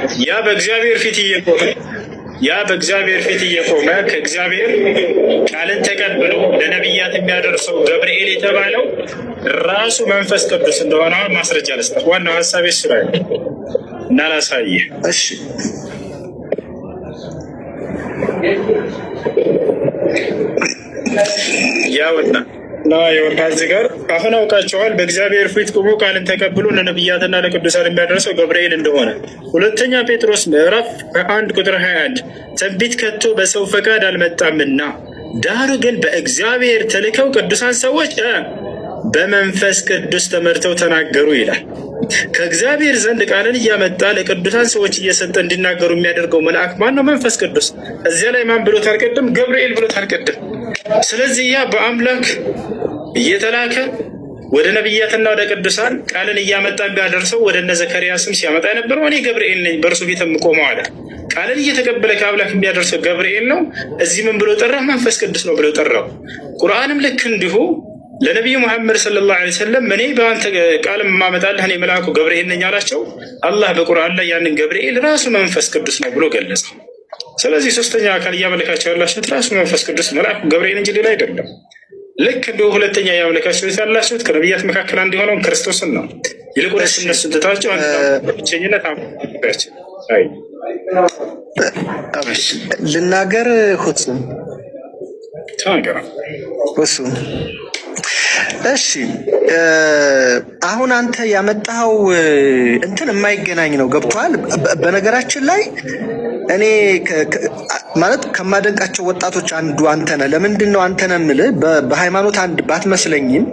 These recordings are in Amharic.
በእግዚአብሔር ፊት እየቆመ ከእግዚአብሔር ቃልን ተቀብሎ ለነቢያት የሚያደርሰው ገብርኤል የተባለው ራሱ መንፈስ ቅዱስ እንደሆነ ማስረጃ ልስጠት። ዋናው ሀሳቤ እሱ ላይ እና ላሳይህ። እሺ ያውና እዚህ ጋር አሁን አውቃቸዋል። በእግዚአብሔር ፊት ቆሞ ቃልን ተቀብሎ ለነቢያትና ለቅዱሳን የሚያደርሰው ገብርኤል እንደሆነ። ሁለተኛ ጴጥሮስ ምዕራፍ 1 ቁጥር 21 ትንቢት ከቶ በሰው ፈቃድ አልመጣምና ዳሩ ግን በእግዚአብሔር ተልከው ቅዱሳን ሰዎች በመንፈስ ቅዱስ ተመርተው ተናገሩ ይላል። ከእግዚአብሔር ዘንድ ቃልን እያመጣ ለቅዱሳን ሰዎች እየሰጠ እንዲናገሩ የሚያደርገው መልአክ ማን ነው? መንፈስ ቅዱስ። እዚያ ላይ ማን ብሎታል? ቅድም ገብርኤል ብሎታል ቅድም። ስለዚህ ያ በአምላክ እየተላከ ወደ ነቢያትና ወደ ቅዱሳን ቃልን እያመጣ ቢያደርሰው ወደ እነ ዘከርያስም ሲያመጣ የነበረው እኔ ገብርኤል ነኝ በእርሱ ፊት የምቆመው አለ። ቃልን እየተቀበለ ከአምላክ የሚያደርሰው ገብርኤል ነው። እዚህ ምን ብሎ ጠራው? መንፈስ ቅዱስ ነው ብሎ ጠራው። ቁርአንም ልክ እንዲሁ ለነቢዩ ሙሐመድ ሰለላሁ ዐለይሂ ወሰለም እኔ በአንተ ቃል የማመጣልህ እኔ መልአኩ ገብርኤል ነኝ አላቸው። አላህ በቁርአን ላይ ያንን ገብርኤል ራሱ መንፈስ ቅዱስ ነው ብሎ ገለጸ። ስለዚህ ሶስተኛ አካል እያመለካቸው ያላችሁት ራሱ መንፈስ ቅዱስ መልአኩ ገብርኤል እንጂ ሌላ አይደለም። ልክ እንዲሁ ሁለተኛ እያመለካችሁት ያላችሁት ከነቢያት መካከል አንዱ የሆነውን ክርስቶስን ነው። ይልቁንስ እነሱን ትታችሁ ብቸኝነት አምላካችን ልናገር ሁሱ እሺ አሁን አንተ ያመጣው እንትን የማይገናኝ ነው። ገብቷል። በነገራችን ላይ እኔ ማለት ከማደንቃቸው ወጣቶች አንዱ አንተ ነህ። ለምንድን ነው አንተ ነህ የምልህ? በሃይማኖት አንድ ባትመስለኝም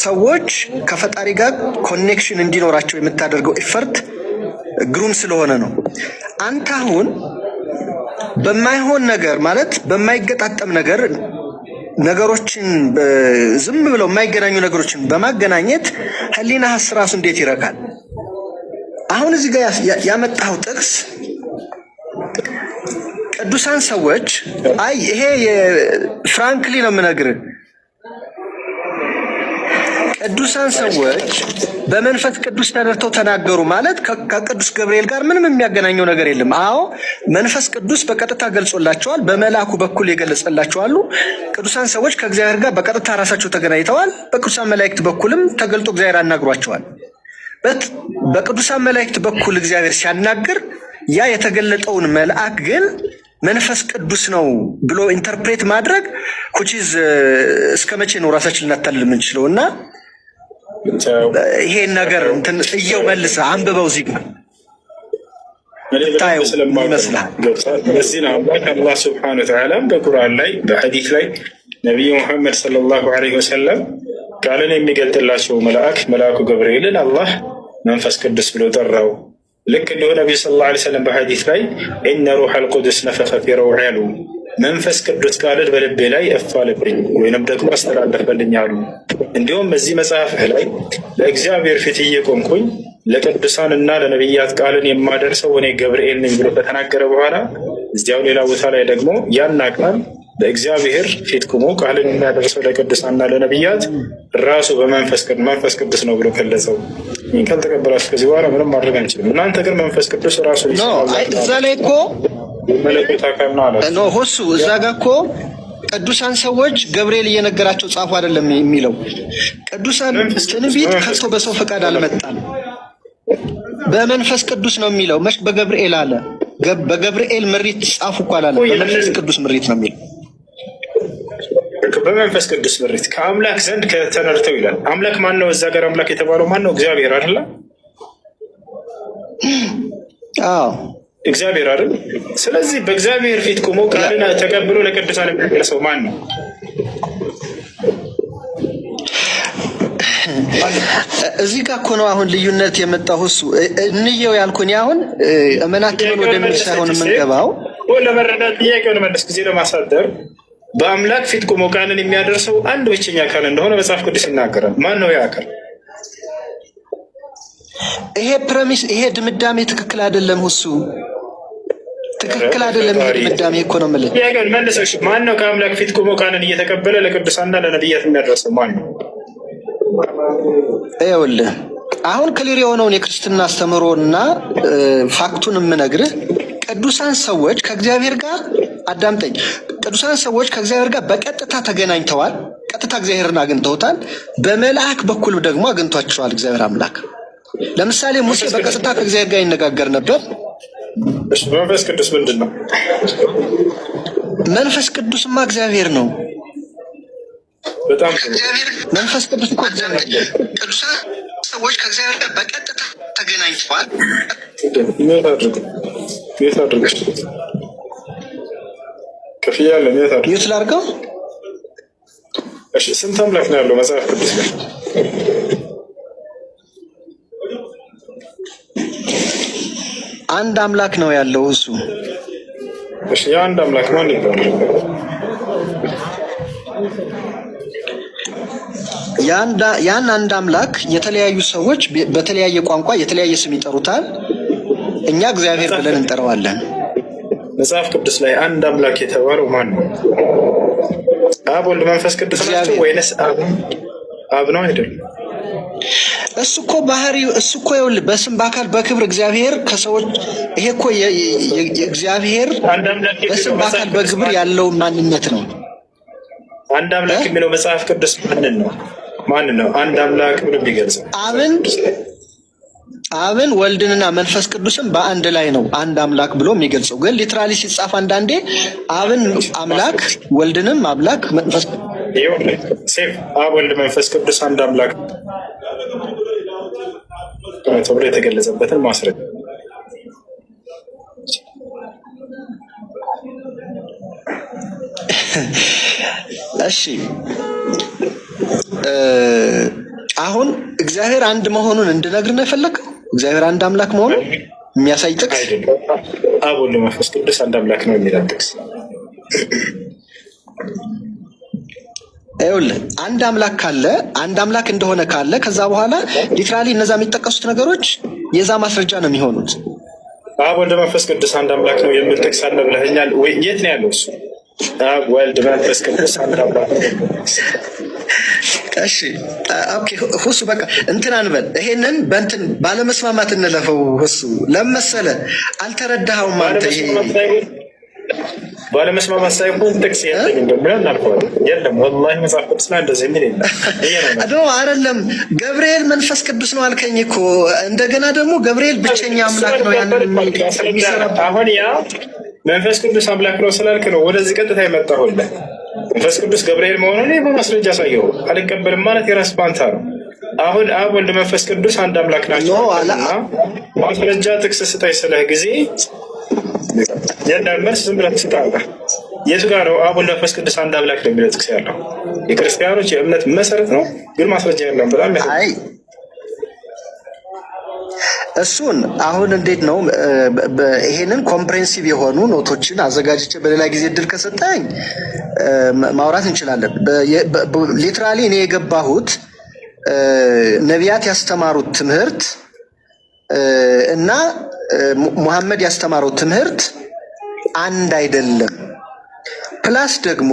ሰዎች ከፈጣሪ ጋር ኮኔክሽን እንዲኖራቸው የምታደርገው ኢፈርት ግሩም ስለሆነ ነው። አንተ አሁን በማይሆን ነገር ማለት በማይገጣጠም ነገር ነገሮችን ዝም ብለው የማይገናኙ ነገሮችን በማገናኘት ህሊናህ ራሱ እንዴት ይረካል? አሁን እዚህ ጋር ያመጣው ጥቅስ ቅዱሳን ሰዎች ይሄ ፍራንክሊ ነው የምነግርህ፣ ቅዱሳን ሰዎች በመንፈስ ቅዱስ ተደርተው ተናገሩ ማለት ከቅዱስ ገብርኤል ጋር ምንም የሚያገናኘው ነገር የለም። አዎ መንፈስ ቅዱስ በቀጥታ ገልጾላቸዋል፣ በመልአኩ በኩል የገለጸላቸዋሉ። ቅዱሳን ሰዎች ከእግዚአብሔር ጋር በቀጥታ ራሳቸው ተገናኝተዋል። በቅዱሳን መላእክት በኩልም ተገልጦ እግዚአብሔር አናግሯቸዋል። በቅዱሳን መላእክት በኩል እግዚአብሔር ሲያናግር ያ የተገለጠውን መልአክ ግን መንፈስ ቅዱስ ነው ብሎ ኢንተርፕሬት ማድረግ ኩቺዝ እስከ መቼ ነው ራሳችን ልናታልል የምንችለው? እና ይሄን ነገር እንትን እየው መልሰህ አንብበው እዚህ ጋር ታየው ይመስላል። በዚህ ነው አላህ ሱብሓነሁ ወተዓላ በቁርአን ላይ በሐዲስ ላይ ነቢዩ ሙሐመድ ሰለላሁ ዐለይሂ ወሰለም ቃልን የሚገልጥላቸው መልአኩ ገብርኤልን አላህ መንፈስ ቅዱስ ብሎ ጠራው። ልክ እንዲሁ ነቢዩ ሰለላሁ ዐለይሂ ወሰለም በሐዲስ ላይ ኢነ ሩሐል ቁዱስ ነፈኸ ፊ ሩዒ አሉ። መንፈስ ቅዱስ ቃልን በልቤ ላይ እፍ አለብኝ ወይንም ደግሞ አስተላለፈልኝ አሉ። እንዲሁም በዚህ መጽሐፍህ ላይ በእግዚአብሔር ፊት እየቆምኩኝ ለቅዱሳን እና ለነቢያት ቃልን የማደርሰው እኔ ገብርኤል ነኝ ብሎ ከተናገረ በኋላ እዚያው ሌላ ቦታ ላይ ደግሞ ያን ቃል በእግዚአብሔር ፊት ቆሞ ቃልን የሚያደርሰው ለቅዱሳንና ለነቢያት ራሱ በመንፈስ ቅዱስ ነው ብሎ ገለጸው። ይህን ካልተቀበላችሁ ከዚህ በኋላ ምንም ማድረግ አንችልም። እናንተ ግን መንፈስ ቅዱስ ራሱ እዛ ላይ እኮ መለኮት አካል ነው አለ ሁሱ እዛ ጋ እኮ ቅዱሳን ሰዎች ገብርኤል እየነገራቸው ጻፉ አይደለም የሚለው። ቅዱሳን ትንቢት ከቶ በሰው ፈቃድ አልመጣም፣ በመንፈስ ቅዱስ ነው የሚለው። መች በገብርኤል አለ? በገብርኤል ምሪት ጻፉ እኮ አላለም። በመንፈስ ቅዱስ ምሪት ነው የሚለው። በመንፈስ ቅዱስ ምሪት ከአምላክ ዘንድ ከተነርተው ይላል። አምላክ ማን ነው? እዛ ጋር አምላክ የተባለው ማን ነው? እግዚአብሔር አይደለ? አዎ እግዚአብሔር አይደል? ስለዚህ በእግዚአብሔር ፊት ቆሞ ቃልን ተቀብሎ ለቅዱሳን የሚያደርሰው ማን ነው? እዚህ ጋር እኮ ነው አሁን ልዩነት የመጣው። እሱ እንየው ያልኩኝ አሁን እመናችንን ወደሚል ሳይሆን የምንገባው ለመረዳት ጥያቄውን መለስ ጊዜ ለማሳደር በአምላክ ፊት ቆሞ ቃልን የሚያደርሰው አንድ ብቸኛ አካል እንደሆነ መጽሐፍ ቅዱስ ይናገራል። ማን ነው ያ አካል? ይሄ ፕሬሚስ፣ ይሄ ድምዳሜ ትክክል አይደለም። እሱ ትክክል አይደለም። ይሄ ድምዳሜ እኮ ነው የምልህ። ጥያቄውን መልሰሽ ማን ነው ከአምላክ ፊት ቆሞ ቃልን እየተቀበለ ለቅዱሳንና ለነቢያት የሚያደርሰው ማን ነው? ይኸውልህ አሁን ክሊር የሆነውን የክርስትና አስተምህሮና ፋክቱን የምነግርህ ቅዱሳን ሰዎች ከእግዚአብሔር ጋር አዳምጠኝ። ቅዱሳን ሰዎች ከእግዚአብሔር ጋር በቀጥታ ተገናኝተዋል። ቀጥታ እግዚአብሔርን አግኝተውታል። በመልአክ በኩል ደግሞ አግኝቷቸዋል እግዚአብሔር አምላክ። ለምሳሌ ሙሴ በቀጥታ ከእግዚአብሔር ጋር ይነጋገር ነበር። መንፈስ ቅዱስ ምንድን ነው? መንፈስ ቅዱስማ እግዚአብሔር ነው። በጣም መንፈስ ቅዱስ እኮ እግዚአብሔር ነው። ቅዱሳን ሰዎች ከእግዚአብሔር ጋር በቀጥታ ተገናኝተዋል። የት አድርገው ከፍያ ያለ የት ላድርገው? እሺ ስንት አምላክ ነው ያለው መጽሐፍ ቅዱስ ላይ? አንድ አምላክ ነው ያለው እሱ። እሺ የአንድ አምላክ ማን ይባላል? ያን አንድ አምላክ የተለያዩ ሰዎች በተለያየ ቋንቋ የተለያየ ስም ይጠሩታል። እኛ እግዚአብሔር ብለን እንጠራዋለን። መጽሐፍ ቅዱስ ላይ አንድ አምላክ የተባለው ማን ነው? አብ ወልድ መንፈስ ቅዱስ ናቸው ወይንስ አብ ነው? አይደለም። እሱ እኮ ባህሪው እሱ እኮ ይኸውልህ በስም በአካል በክብር እግዚአብሔር ከሰዎች ይሄ እኮ የእግዚአብሔር በስም በአካል በክብር ያለው ማንነት ነው። አንድ አምላክ የሚለው መጽሐፍ ቅዱስ ማን ነው? አንድ አምላክ ብሎ የሚገልጸው አብን ወልድንና መንፈስ ቅዱስን በአንድ ላይ ነው አንድ አምላክ ብሎ የሚገልጸው። ግን ሊትራሊ ሲጻፍ አንዳንዴ አብን አምላክ ወልድንም አምላክ መንፈስ አብ ወልድ መንፈስ ቅዱስ አንድ አምላክ ተብሎ የተገለጸበትን ማስረጃ እሺ አሁን እግዚአብሔር አንድ መሆኑን እንድነግር ነው የፈለግከው? እግዚአብሔር አንድ አምላክ መሆኑን የሚያሳይ ጥቅስ አብ ወልድ መንፈስ ቅዱስ አንድ አምላክ ነው የሚለው ጥቅስ። ይኸውልህ አንድ አምላክ ካለ አንድ አምላክ እንደሆነ ካለ ከዛ በኋላ ሊትራሊ እነዛ የሚጠቀሱት ነገሮች የዛ ማስረጃ ነው የሚሆኑት። አብ ወልድ መንፈስ ቅዱስ አንድ አምላክ ነው የሚል ጥቅስ አለ ብለኸኛል ወይ? የት ነው ያለው እሱ? አብ ወልድ መንፈስ ቅዱስ አንድ አምላክ ነው። እሺ ኦኬ ሁሱ በቃ እንትን አንበል። ይሄንን በእንትን ባለመስማማት እንለፈው። ሁሱ ለመሰለ አልተረዳኸውም አንተ። ይሄ ባለመስማማት ሳይሆን ጥቅስ ያለኝ እንደምን አልኳት። የለም ወላሂ መጽሐፍ ቅዱስ ላይ እንደዚህ ምን ይላል? አይደለም ገብርኤል መንፈስ ቅዱስ ነው አልከኝ እኮ። እንደገና ደግሞ ገብርኤል ብቸኛ አምላክ ነው ያንን የሚሰራ። አሁን ያ መንፈስ ቅዱስ አምላክ ነው ስላልክ ነው ወደዚህ ቀጥታ የመጣሁልህ። መንፈስ ቅዱስ ገብርኤል መሆኑን በማስረጃ ሳየው አልቀበልም ማለት የራስ ፓንታ ነው። አሁን አብ ወልድ መንፈስ ቅዱስ አንድ አምላክ ናቸው ማስረጃ ጥቅስ ስጠኝ ስልህ ጊዜ የለም መልስ ዝም ብለህ ትስጣለህ። የቱ ጋር ነው አብ ወልድ መንፈስ ቅዱስ አንድ አምላክ ነው የሚለው ጥቅስ ያለው? የክርስቲያኖች የእምነት መሰረት ነው፣ ግን ማስረጃ የለም። በጣም እሱን አሁን እንዴት ነው ይሄንን ኮምፕሬንሲቭ የሆኑ ኖቶችን አዘጋጅቼ በሌላ ጊዜ እድል ከሰጠኝ ማውራት እንችላለን። ሊትራሊ እኔ የገባሁት ነቢያት ያስተማሩት ትምህርት እና ሙሐመድ ያስተማረው ትምህርት አንድ አይደለም። ፕላስ ደግሞ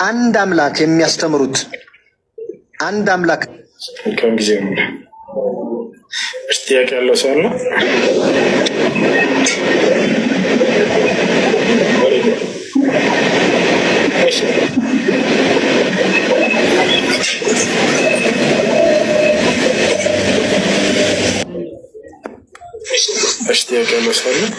አንድ አምላክ የሚያስተምሩት አንድ አምላክ ከጊዜ ጥያቄ ያለው ሰው ነው። እሺ ጥያቄ ያለው ሰው ነው።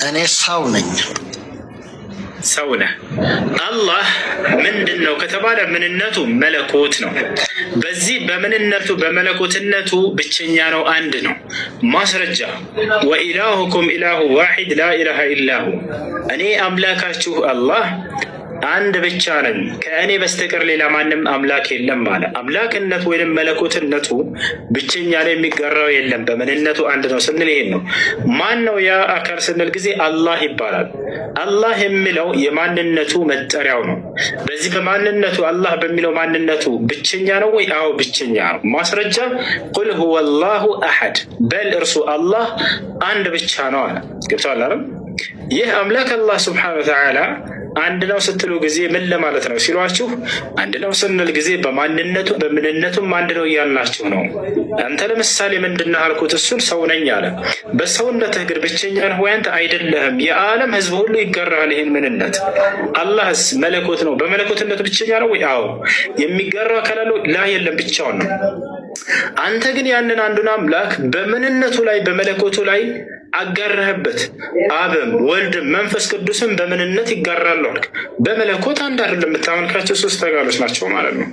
እኔ ሰው ነኝ። ሰው ነህ። አላህ ምንድን ነው ከተባለ ምንነቱ መለኮት ነው። በዚህ በምንነቱ በመለኮትነቱ ብቸኛ ነው፣ አንድ ነው። ማስረጃ ወኢላሁኩም ኢላሁ ዋሂድ ላኢላሃ ኢላሁ፣ እኔ አምላካችሁ አላህ አንድ ብቻ ነኝ፣ ከእኔ በስተቀር ሌላ ማንም አምላክ የለም አለ። አምላክነቱ ወይም መለኮትነቱ ብቸኛ ላይ የሚጋራው የለም፣ በምንነቱ አንድ ነው ስንል ይሄን ነው። ማን ነው ያ አካል ስንል ጊዜ አላህ ይባላል። አላህ የሚለው የማንነቱ መጠሪያው ነው። በዚህ በማንነቱ አላህ በሚለው ማንነቱ ብቸኛ ነው ወይ? አዎ ብቸኛ ነው። ማስረጃ ቁል ሁወ አላሁ አሐድ፣ በል እርሱ አላህ አንድ ብቻ ነው አለ። ገብቶሃል አይደል? ይህ አምላክ አላህ ስብሐነሁ ወተዓላ አንድ ነው ስትሉ ጊዜ ምን ለማለት ነው ሲሏችሁ፣ አንድ ነው ስንል ጊዜ በማንነቱ በምንነቱም አንድ ነው እያልናችሁ ነው። አንተ ለምሳሌ ምንድነው አልኩት፣ እሱን ሰው ነኝ አለ። በሰውነትህ ግን ብቸኛ ነህ ወይ? አንተ አይደለህም። የዓለም ህዝብ ሁሉ ይጋራል ይህን ምንነት። አላህስ መለኮት ነው፣ በመለኮትነቱ ብቸኛ ነው ወይ? አዎ። የሚጋራው አካል አለው? ላ የለም፣ ብቻውን ነው። አንተ ግን ያንን አንዱን አምላክ በምንነቱ ላይ በመለኮቱ ላይ አጋራህበት። አብም ወልድም መንፈስ ቅዱስም በምንነት ይጋራሉ አልክ። በመለኮት አንድ አይደለም የምታመልካቸው፣ ሶስት አካሎች ናቸው ማለት ነው።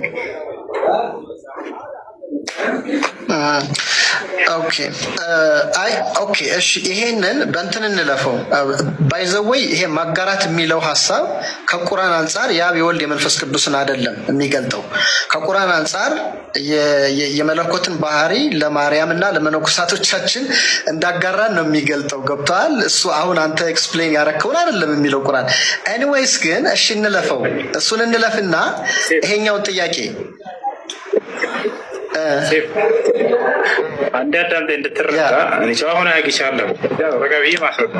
ኦኬ እሺ፣ ይሄንን በእንትን እንለፈው። ባይዘወይ ይሄ ማጋራት የሚለው ሀሳብ ከቁርአን አንጻር የአብ የወልድ የመንፈስ ቅዱስን አይደለም የሚገልጠው። ከቁርአን አንጻር የመለኮትን ባህሪ ለማርያም እና ለመነኮሳቶቻችን እንዳጋራን ነው የሚገልጠው። ገብተዋል? እሱ አሁን አንተ ኤክስፕሌን ያረከውን አይደለም የሚለው ቁርአን። ኤኒዌይስ ግን እሺ እንለፈው፣ እሱን እንለፍና ይሄኛውን ጥያቄ አንድ አዳምጤ እንድትረዳ አሁን አያግቻለሁ ረጋቢ ማስረዳ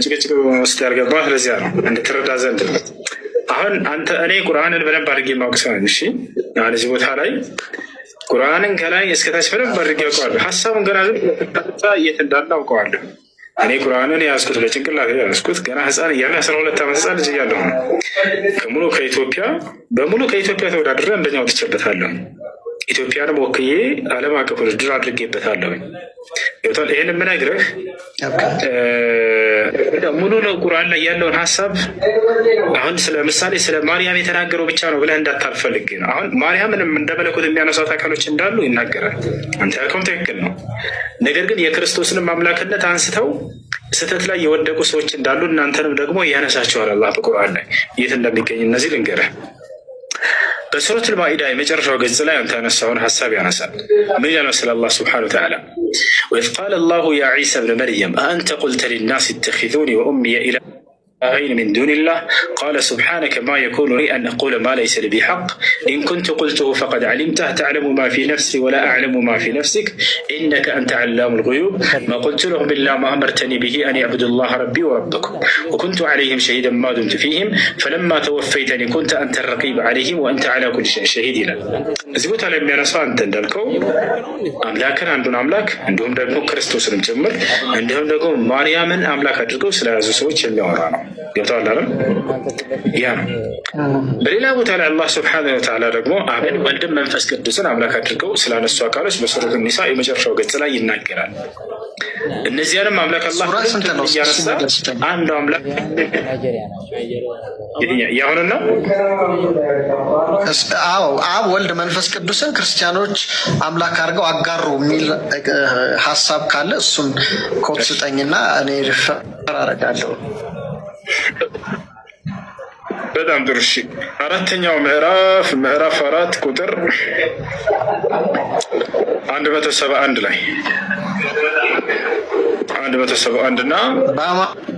ጭቅጭቅ ውስጥ ያልገባ ስለዚያ ነው እንድትረዳ ዘንድ ነው። አሁን አንተ እኔ ቁርአንን በደንብ አድርጌ ማወቅ ሰው ነኝ። እሺ አሁን እዚህ ቦታ ላይ ቁርአንን ከላይ እስከታች በደንብ አድርጌ አውቀዋለሁ። ሀሳቡን ገና የት እንዳለ አውቀዋለሁ። እኔ ቁርአንን ያዝኩት ለጭንቅላት ያዝኩት ገና ህፃን እያለ 12 ዓመት ህፃን ልጅ እያለሁ ነው። በሙሉ ከኢትዮጵያ ተወዳድሬ አንደኛ ወጥቼበታለሁ። ኢትዮጵያንም ወክዬ ዓለም አቀፍ ውድድር አድርጌበታለሁ። ይህን የምነግርህ ሙሉ ነው ቁርአን ላይ ያለውን ሀሳብ አሁን ምሳሌ ስለ ማርያም የተናገረው ብቻ ነው ብለህ እንዳታልፈልግ። አሁን ማርያምንም እንደ መለኮት የሚያነሷት አካሎች እንዳሉ ይናገራል። አንተ ያልከውም ትክክል ነው። ነገር ግን የክርስቶስንም አምላክነት አንስተው ስህተት ላይ የወደቁ ሰዎች እንዳሉ እናንተንም ደግሞ ያነሳቸዋል አላህ በቁርአን ላይ። የት እንደሚገኝ እነዚህ ልንገርህ። በሱረቱል ማኢዳ የመጨረሻው ገጽ ላይ አንተ ያነሳውን ሀሳብ ያነሳል። ምን ይላል ስለ አላህ ስብሐነሁ ወተዓላ ወኢዝ ቃለ አላሁ ያ ዒሳ ብነ መርየም አአንተ ቁልተ ሊናስ ኢተኺዙኒ ወኡሚየ ኢላሀይን ሚን ዱኒላህ ቃለ ሱብሓነከ ማ የኩኑ ሊ አን አቁለ ማ ለይሰ ሊ ቢሐቅ ኢን ኩንቱ ቁልቱሁ ፈቀድ ዐሊምተህ ተዕለሙ ማ ፊ ነፍሲ ወላ አዕለሙ ማ ፊ ነፍሲክ ኢነከ አንተ ዐላሙል ጉዩብ ማ ቁልቱ ለሁም ኢላ ማ አመርተኒ ቢሂ አን ያዕቡዱላህ ረቢ ወረበኩም ወኩንቱ ዐለይሂም ሸሂደን ማ ዱምቱ ፊሂም ፈለማ ተወፈይተኒ ኩንተ አንተ ረቂበ ዐለይሂም ወአንተ ዐላ ኩሊ ሸይኢን ሸሂድ ይላል። እዚህ ቦታ ላይ የሚያነሳው አንተ እንዳልከው አምላክን አንዱን አምላክ እንዲሁም ደግሞ ክርስቶስንም ጭምር እንዲሁም ደግሞ ማርያምን አምላክ አድርገው ስለያዙ ሰዎች የሚያወራ ነው። ገብተዋል አይደል? ያ ነው። በሌላ ቦታ ላይ አላህ ስብሐነሁ ወተዓላ ደግሞ አብን ወልድን መንፈስ ቅዱስን አምላክ አድርገው ስላነሱ አካሎች በሱረቱ ኒሳ የመጨረሻው ገጽ ላይ ይናገራል። እነዚያንም አምላክ አላህ እያነሳ አንዱ አምላክ ያሁን ነው። አብ ወልድ መንፈስ ቅዱስን ክርስቲያኖች አምላክ አድርገው አጋሩ የሚል ሀሳብ ካለ እሱን ኮድ ስጠኝና እኔ ሪፈር አደርጋለሁ። በጣም ጥሩ። እሺ አራተኛው ምዕራፍ 4 ቁጥር 171 ላይ 171 እና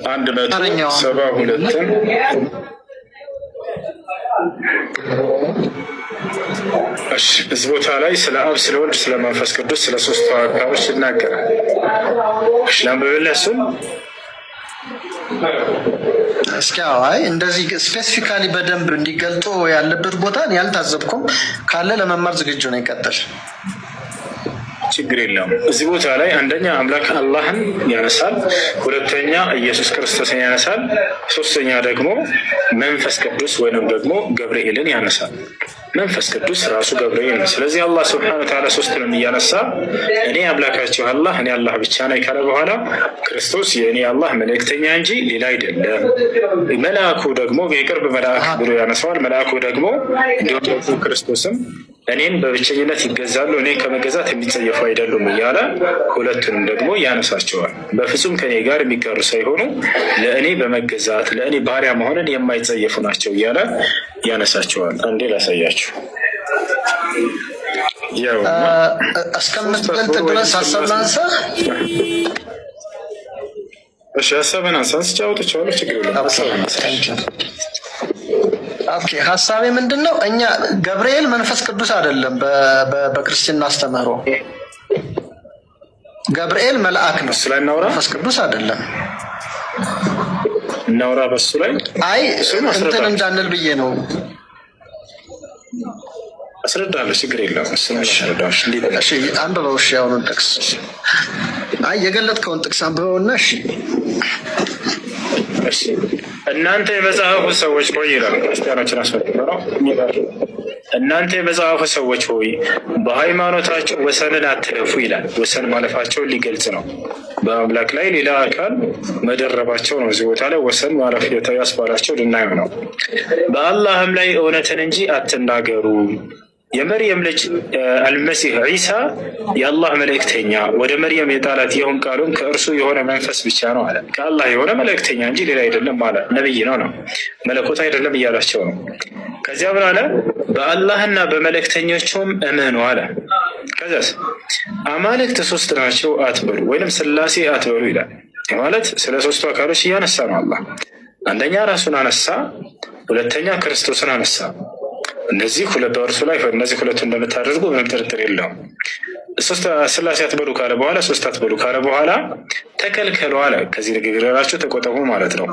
172 እዚህ ቦታ ላይ ስለ አብ፣ ስለ ወልድ፣ ስለ መንፈስ ቅዱስ ስለ ሶስቱ አካሎች ይናገራል። እሺ ላንብብልህ እሱን። እስኪ እንደዚህ ስፔሲፊካሊ በደንብ እንዲገልጡ ያለበት ቦታ ያልታዘብኩም ካለ ለመማር ዝግጁ ነው። ይቀጥል። ችግር የለውም። እዚህ ቦታ ላይ አንደኛ አምላክ አላህን ያነሳል፣ ሁለተኛ ኢየሱስ ክርስቶስን ያነሳል፣ ሶስተኛ ደግሞ መንፈስ ቅዱስ ወይንም ደግሞ ገብርኤልን ያነሳል። መንፈስ ቅዱስ ራሱ ገብርኤል ነው። ስለዚህ አላህ ስብሐነሁ ወተዓላ ሶስቱንም እያነሳ እኔ አምላካችሁ አላህ እኔ አላህ ብቻ ነኝ ካለ በኋላ ክርስቶስ የእኔ አላህ መልእክተኛ እንጂ ሌላ አይደለም። መልአኩ ደግሞ የቅርብ መልአክ ብሎ ያነሳዋል። መልአኩ ደግሞ እንዲሁ ክርስቶስም እኔን በብቸኝነት ይገዛሉ፣ እኔ ከመገዛት የሚጸየፉ አይደሉም እያለ ሁለቱንም ደግሞ ያነሳቸዋል። በፍጹም ከኔ ጋር የሚጋሩ ሳይሆኑ ለእኔ በመገዛት ለእኔ ባሪያ መሆንን የማይጸየፉ ናቸው እያለ ያነሳቸዋል። አንዴ ላሳያችሁ። እስከምትገልጥ ድረስ ሀሳብ ላንሳ። እሺ ሀሳብን አንሳ። ስጫወቶቻለሁ ችግር የለም። ኦኬ ሀሳቤ ምንድን ነው? እኛ ገብርኤል መንፈስ ቅዱስ አይደለም። በክርስትና አስተምህሮ ገብርኤል መልአክ ነው፣ መንፈስ ቅዱስ አይደለም። እናውራ በሱ ላይ። አይ እንትን እንዳንል ብዬ ነው። አስረዳለሁ፣ ችግር የለም። እሺ አንብበው። እሺ አሁኑን ጥቅስ አይ የገለጥከውን ጥቅስ አንብበውና እሺ እናንተ የመጽሐፉ ሰዎች ሆይ ይላል። ክርስቲያኖችን አስመልክቶ ነው። እናንተ የመጽሐፉ ሰዎች ሆይ በሃይማኖታቸው ወሰንን አትለፉ ይላል። ወሰን ማለፋቸውን ሊገልጽ ነው። በአምላክ ላይ ሌላ አካል መደረባቸው ነው። እዚህ ቦታ ላይ ወሰን ማለፍ ያስባላቸው ልናየው ነው። በአላህም ላይ እውነትን እንጂ አትናገሩ። የመርየም ልጅ አልመሲህ ዒሳ የአላህ መልእክተኛ ወደ መርየም የጣላት ይሁን ቃሉም ከእርሱ የሆነ መንፈስ ብቻ ነው አለ። ከአላህ የሆነ መልእክተኛ እንጂ ሌላ አይደለም አለ። ነብይ ነው መለኮት አይደለም እያላቸው ነው። ከዚያ ምን አለ? በአላህና በመልእክተኞቹም እመኑ አለ። ከዚያስ አማልክት ሶስት ናቸው አትበሉ፣ ወይም ስላሴ አትበሉ ይላል። ማለት ስለ ሶስቱ አካሎች እያነሳ ነው አላህ። አንደኛ ራሱን አነሳ፣ ሁለተኛ ክርስቶስን አነሳ። እነዚህ ሁለት በእርሱ ላይ እነዚህ ሁለቱ እንደምታደርጉ ምንም ጥርጥር የለውም። ሶስት ስላሴ አትበሉ ካለ በኋላ ሶስት አትበሉ ካለ በኋላ ተከልከሉ አለ። ከዚህ ንግግራችሁ ተቆጠቡ ማለት ነው።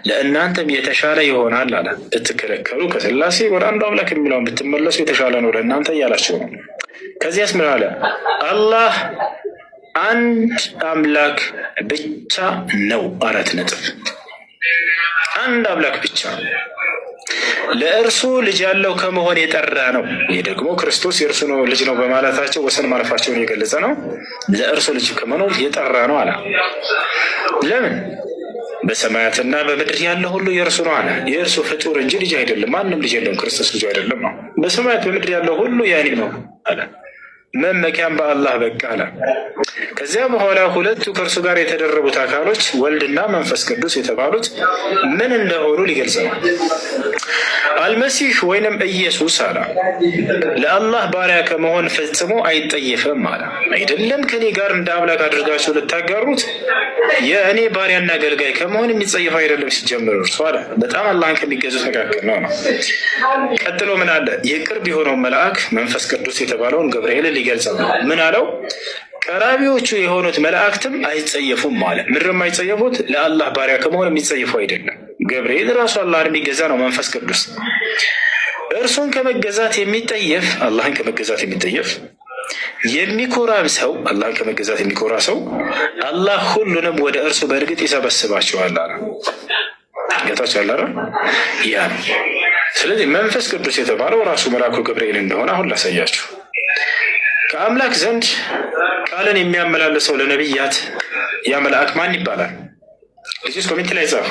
ለእናንተም የተሻለ ይሆናል አለ። ብትከለከሉ ከስላሴ ወደ አንዱ አምላክ የሚለውን ብትመለሱ የተሻለ ነው ለእናንተ እያላቸው ነው። ከዚያስ ምን አለ? አላህ አንድ አምላክ ብቻ ነው። 4 ነጥብ። አንድ አምላክ ብቻ ለእርሱ ልጅ ያለው ከመሆን የጠራ ነው። ይህ ደግሞ ክርስቶስ የእርሱ ነው ልጅ ነው በማለታቸው ወሰን ማለፋቸውን የገለጸ ነው። ለእርሱ ልጅ ከመሆን የጠራ ነው አለ። ለምን? በሰማያትና በምድር ያለ ሁሉ የእርሱ ነው አለ። የእርሱ ፍጡር እንጂ ልጅ አይደለም። ማንም ልጅ የለውም። ክርስቶስ ልጅ አይደለም ነው። በሰማያት በምድር ያለው ሁሉ ያኔ ነው አለ። መመኪያም በአላህ በቃ አለ። ከዚያ በኋላ ሁለቱ ከእርሱ ጋር የተደረቡት አካሎች ወልድና መንፈስ ቅዱስ የተባሉት ምን እንደሆኑ ሊገልጽ ነው። አልመሲህ ወይንም ኢየሱስ አለ ለአላህ ባሪያ ከመሆን ፈጽሞ አይጠየፍም አለ። አይደለም ከኔ ጋር እንደ አምላክ አድርጋችሁ ልታጋሩት የእኔ ባሪያና አገልጋይ ከመሆን የሚጸየፍ አይደለም። ሲጀምር እርሱ አለ በጣም አላህን ከሚገዙት መካከል ነው። ቀጥሎ ምን አለ? የቅርብ የሆነው መልአክ መንፈስ ቅዱስ የተባለውን ገብርኤልን ሊገልጽ ነው። ምን አለው? ቀራቢዎቹ የሆኑት መላእክትም አይጸየፉም አለ። ምድርም አይጸየፉት ለአላህ ባሪያ ከመሆን የሚጸየፉ አይደለም። ገብርኤል ራሱ አላህን የሚገዛ ነው። መንፈስ ቅዱስ እርሱን ከመገዛት የሚጠየፍ አላህን ከመገዛት የሚጠየፍ የሚኮራም ሰው አላህን ከመገዛት የሚኮራ ሰው አላህ ሁሉንም ወደ እርሱ በእርግጥ ይሰበስባቸዋል አለ። ገታቸው ያለ ያ ነው። ስለዚህ መንፈስ ቅዱስ የተባለው ራሱ መልአኩ ገብርኤል እንደሆነ አሁን ላሳያችሁ። ከአምላክ ዘንድ ቃልን የሚያመላልሰው ለነቢያት ያ መልአክ ማን ይባላል? ልጅስ ኮሜንት ላይ ጻፉ።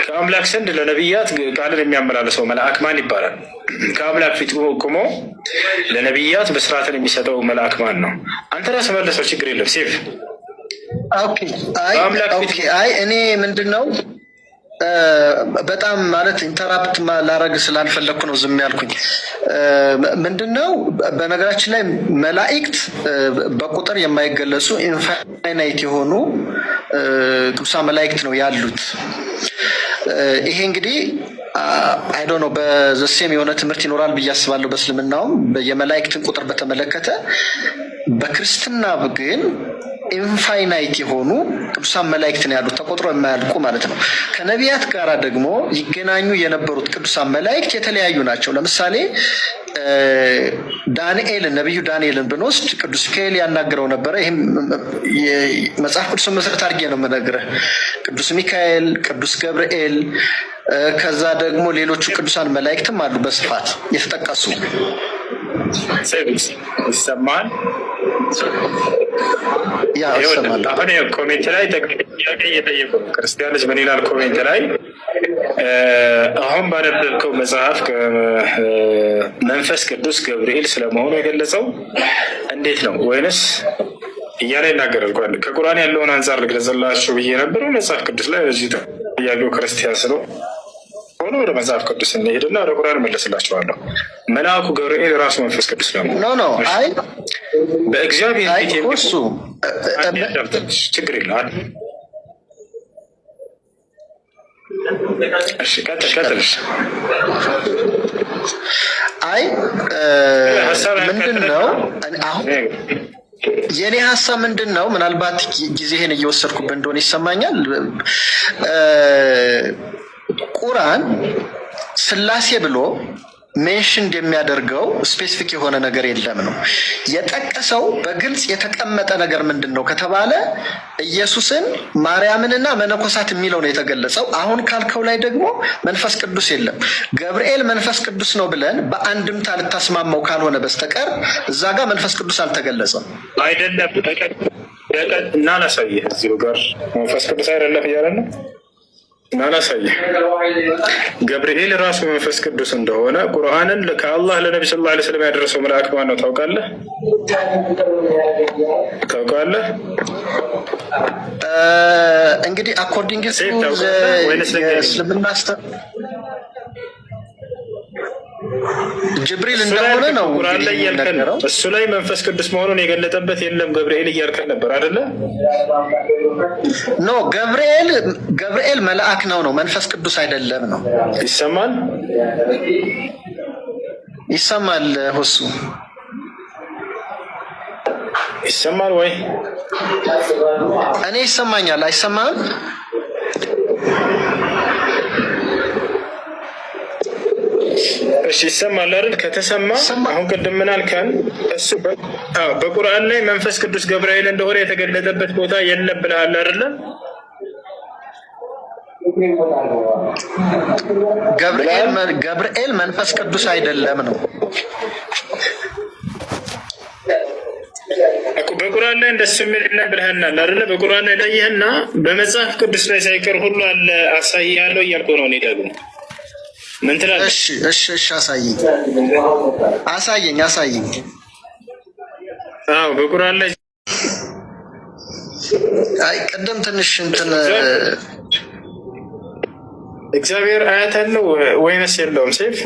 ከአምላክ ዘንድ ለነቢያት ቃልን የሚያመላልሰው መልአክ ማን ይባላል? ከአምላክ ፊት ቆሞ ለነቢያት በስርዓትን የሚሰጠው መልአክ ማን ነው? አንተ ራስህ መለሰው፣ ችግር የለም ሴፍ። አይ እኔ ምንድን ነው በጣም ማለት ኢንተራፕት ላረግ ስላልፈለግኩ ነው ዝም ያልኩኝ። ምንድነው በነገራችን ላይ መላእክት በቁጥር የማይገለጹ ኢንፋይናይት የሆኑ ቅዱሳን መላእክት ነው ያሉት። ይሄ እንግዲህ አይ ዶንት ኖ በዘሴም የሆነ ትምህርት ይኖራል ብዬ አስባለሁ። በእስልምናውም የመላእክትን ቁጥር በተመለከተ፣ በክርስትና ግን ኢንፋይናይት የሆኑ ቅዱሳን መላእክት ነው ያሉት፣ ተቆጥሮ የማያልቁ ማለት ነው። ከነቢያት ጋራ ደግሞ ይገናኙ የነበሩት ቅዱሳን መላእክት የተለያዩ ናቸው። ለምሳሌ ዳንኤልን፣ ነቢዩ ዳንኤልን ብንወስድ ቅዱስ ሚካኤል ያናገረው ነበረ። ይህም መጽሐፍ ቅዱስን መሰረት አድርጌ ነው የምነግርህ። ቅዱስ ሚካኤል፣ ቅዱስ ገብርኤል፣ ከዛ ደግሞ ሌሎቹ ቅዱሳን መላእክትም አሉ በስፋት የተጠቀሱ። ይሰማል? አሁን ኮሜንት ላይ ጥያቄ እየጠየቁ ነው ክርስቲያኖች። ምን ይላል ኮሜንት ላይ? አሁን ባነበብከው መጽሐፍ መንፈስ ቅዱስ ገብርኤል ስለመሆኑ የገለጸው እንዴት ነው? ወይንስ እያለ ይናገራል። ከቁርአን ያለውን አንጻር ልግለጽላችሁ ብዬ ነበር። መጽሐፍ ቅዱስ ላይ እዚህ ጥያቄው ክርስቲያን ስለ ሆኖ ወደ መጽሐፍ ቅዱስ እንሄድና ወደ ቁርአን መለስላችኋለሁ። መልአኩ ገብርኤል ራሱ መንፈስ ቅዱስ ነው። አይ በእግዚአብሔር ፊት የሚሱ ችግር የለም። እሺ ቀጥልሽ። አይ ምንድን ነው አሁን የኔ ሀሳብ ምንድን ነው? ምናልባት ጊዜህን እየወሰድኩብህ እንደሆነ ይሰማኛል። ቁርአን ስላሴ ብሎ ሜንሽን የሚያደርገው ስፔሲፊክ የሆነ ነገር የለም ነው የጠቀሰው። በግልጽ የተቀመጠ ነገር ምንድን ነው ከተባለ ኢየሱስን፣ ማርያምንና መነኮሳት የሚለው ነው የተገለጸው። አሁን ካልከው ላይ ደግሞ መንፈስ ቅዱስ የለም። ገብርኤል መንፈስ ቅዱስ ነው ብለን በአንድምታ ልታስማማው ካልሆነ በስተቀር እዛ ጋር መንፈስ ቅዱስ አልተገለጸም። አይደለም እና ላሳየህ እዚሁ ጋር መንፈስ ቅዱስ አይደለም እያለ ነው ናላሳየህ ገብርኤል ራሱ መንፈስ ቅዱስ እንደሆነ ቁርአንን ከአላህ ለነቢ ሰለላሁ ዐለይሂ ወሰለም ያደረሰው መልአክ ማን ነው ታውቃለህ? እንግዲህ አኮርዲንግ ቱ እስልምና ጅብሪል እንደሆነ ነው ቁርአን ላይ ያልከን። እሱ ላይ መንፈስ ቅዱስ መሆኑን የገለጠበት የለም ገብርኤል እያልከን ነበር አይደለ? ኖ ገብርኤል መልአክ ነው መንፈስ ቅዱስ አይደለም ነው። ይሰማል ሁሱ ይሰማል ወይ? እኔ ይሰማኛል። አይሰማም? እሺ ይሰማል አይደል? ከተሰማ አሁን ቅድም ምን አልከን? እሱ በቁርአን ላይ መንፈስ ቅዱስ ገብርኤል እንደሆነ የተገለጠበት ቦታ የለም ብለሃል አይደለ? ገብርኤል መንፈስ ቅዱስ አይደለም ነው እኮ በቁርአን ላይ እንደሱ የሚል የለም ብለህናል አይደለ? በቁርአን ላይ ይህና በመጽሐፍ ቅዱስ ላይ ሳይቀር ሁሉ አለ አሳይሃለሁ እያልኩ ነው እኔ ደግሞ ምን ትላለህ? እሺ አሳየኝ። አዎ በቁርአን ላይ አይ ቅድም ትንሽ እንትን እግዚአብሔር አያት አለው ወይንስ የለውም? ሴፍ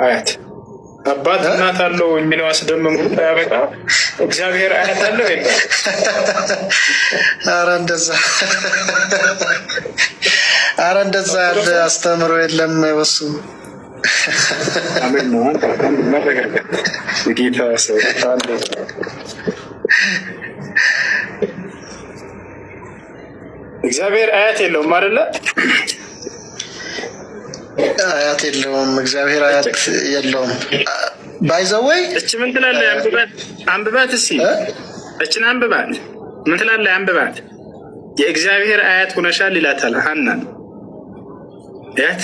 አያት አባት እናት አለው የሚለው አስደምም ያበቃ እግዚአብሔር አያት አለው የለም? ኧረ እንደዛ ያለ አስተምሮ የለም ወሱ አሜን ነው። ጌታ ሰው እግዚአብሔር አያት የለውም አይደለ? አያት የለውም። እግዚአብሔር አያት የለውም። ባይዘወይ እቺ ምን ትላለህ? አንብባት እስኪ እቺን አንብባት። ምን ትላለህ? አንብባት። የእግዚአብሔር አያት ሆነሻል ይላታል ሐናን። ያት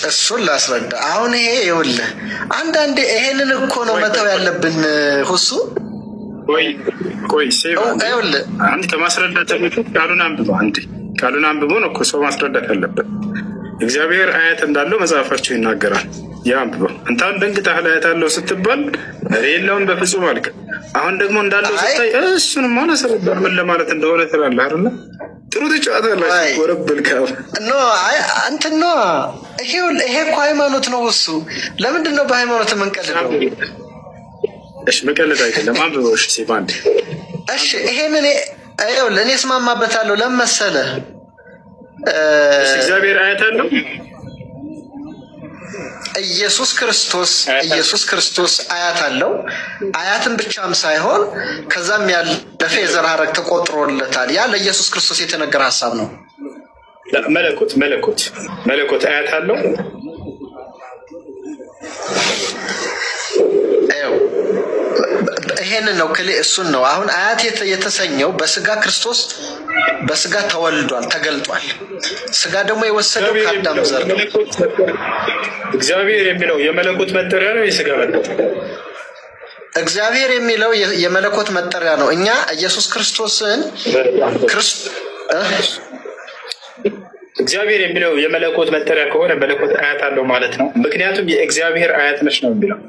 እሱን ላስረዳ። አሁን ይሄ ይኸውልህ አንዳንዴ ይሄንን እኮ ነው መተው ያለብን ሁሱ። ቆይ ይኸውልህ አንተ ከማስረዳት በፊት ቃሉን አንብበው። ቃሉን አንብቦ ነው እኮ ሰው ማስረዳት ያለበት። እግዚአብሔር አያት እንዳለው መጽሐፋቸው ይናገራል። ያ አንብበው። አንተ አሁን ደንግጠሃል አያት አለው ስትባል የለውም በፍጹም አልክ። አሁን ደግሞ እንዳለው ስታይ እሱንም ሆነ ሰረበር ምን ለማለት እንደሆነ ትላለህ አይደለ? ጥሩ ትጫወታላችሁ። ወረብልካ እንትን ነው ይሄ እኮ ሃይማኖት ነው እሱ። ለምንድን ነው በሃይማኖት የምንቀልደው? እሺ መቀለድ አይደለም። አንብበው። እሺ ሲባንድ እሺ ይሄንን እኔ እስማማበታለሁ። ለምን መሰለህ? እግዚአብሔር አያት አለው። ኢየሱስ ክርስቶስ አያት አለው። አያትን ብቻም ሳይሆን ከዛም ያለፈ የዘር ሐረግ ተቆጥሮለታል። ያ ለኢየሱስ ክርስቶስ የተነገረ ሀሳብ ነው። መለኮት አያት አለው። ይሄንን ነው እሱን ነው አሁን አያት የተሰኘው በስጋ ክርስቶስ በስጋ ተወልዷል፣ ተገልጧል። ስጋ ደግሞ የወሰደው ከአዳም ዘር ነው። እግዚአብሔር የሚለው የመለኮት መጠሪያ ነው የስጋ መጠሪያ? እግዚአብሔር የሚለው የመለኮት መጠሪያ ነው። እኛ ኢየሱስ ክርስቶስን እግዚአብሔር የሚለው የመለኮት መጠሪያ ከሆነ መለኮት አያት አለው ማለት ነው። ምክንያቱም የእግዚአብሔር አያት ነች ነው የሚለው።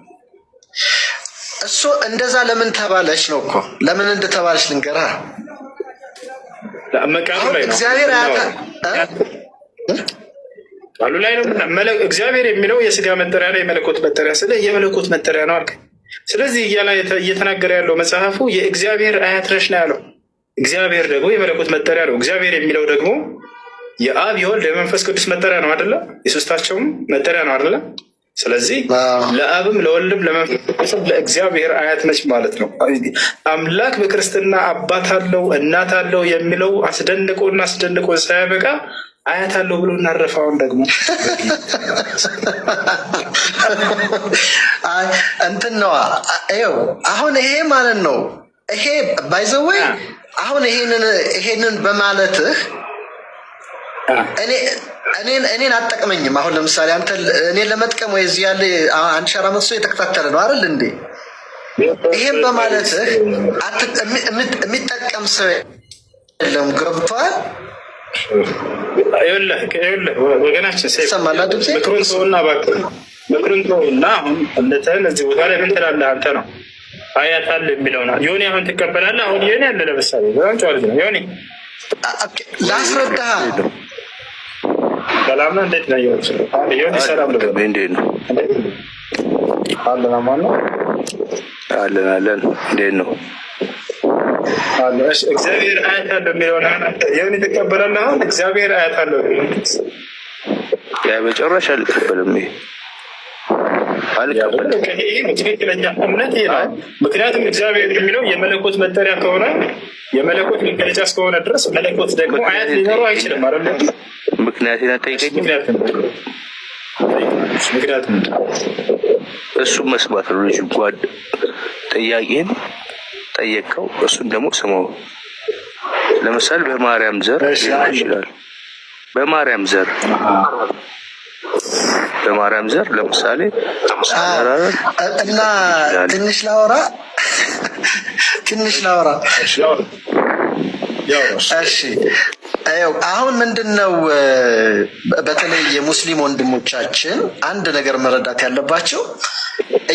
እሱ እንደዛ ለምን ተባለች ነው እኮ። ለምን እንደተባለች ልንገርህ። እግዚአብሔር ቃሉ ላይ ነው። እግዚአብሔር የሚለው የስጋ መጠሪያ ላይ የመለኮት መጠሪያ ስለ የመለኮት መጠሪያ ነው አልክ። ስለዚህ እየተናገረ ያለው መጽሐፉ የእግዚአብሔር አያት ነች ነው ያለው። እግዚአብሔር ደግሞ የመለኮት መጠሪያ ነው። እግዚአብሔር የሚለው ደግሞ የአብ የወልድ የመንፈስ ቅዱስ መጠሪያ ነው አይደለ? የሶስታቸውም መጠሪያ ነው አይደለ? ስለዚህ ለአብም ለወልድም ለመንፈስም ለእግዚአብሔር አያት ነች ማለት ነው። አምላክ በክርስትና አባት አለው እናት አለው የሚለው አስደንቆና አስደንቆ ሳያበቃ አያት አለው ብሎ እናረፋውን ደግሞ እንትን ነዋ። ይኸው አሁን ይሄ ማለት ነው። ይሄ ባይዘወይ አሁን ይሄንን በማለትህ እኔን አጠቅመኝም። አሁን ለምሳሌ አንተ እኔን ለመጥቀም ወይ እዚህ ያለ 1400 ሰው የተከታተለ ነው አይደል እንዴ? ይሄን በማለትህ የሚጠቀም ሰው የለም። ገብቶሃል? ይኸውልህ ወገናችን ሰማላ ድምጼ ምክሩን ተውና እባክህ ምክሩን ተውና አሁን እንደተን እዚህ ቦታ ላይ ምን ትላለህ አንተ ነው አያት አለ የሚለው ነው። ዮኒ አሁን ትቀበላለህ? አሁን ዮኒ አለ ለምሳሌ በጣም ጨዋል ነው። ዮኒ ላስረዳህ። ሰላም ነው? እንዴት ነው ዮኒ? ሰላም ነው? እንዴት ነው? አለን አማን ነው አለን። እንዴት ነው? እሺ እግዚአብሔር አያት አለ የሚለው ነው። ዮኒ ትቀበላለህ? አሁን እግዚአብሔር አያት አለ ያ በጨረሻ አልቀበልም። ትክክለኛ እምነት ይሄ ነው። ምክንያቱም እግዚአብሔር የሚለው የመለኮት መጠሪያ ከሆነ የመለኮት መገለጫ እስከሆነ ድረስ መለኮት ደግሞ አያት ሊኖረው አይችልም አይደል? ምክንያቱም እሱ መስማት ነው። ልጅ ጓድ ጥያቄን ጠየቀው፣ እሱን ደግሞ ስማው። ለምሳሌ በማርያም ዘር ይችላል። በማርያም ዘር ለምሳሌ እና ትንሽ ላውራ። እሺ አሁን ምንድነው በተለይ የሙስሊም ወንድሞቻችን አንድ ነገር መረዳት ያለባቸው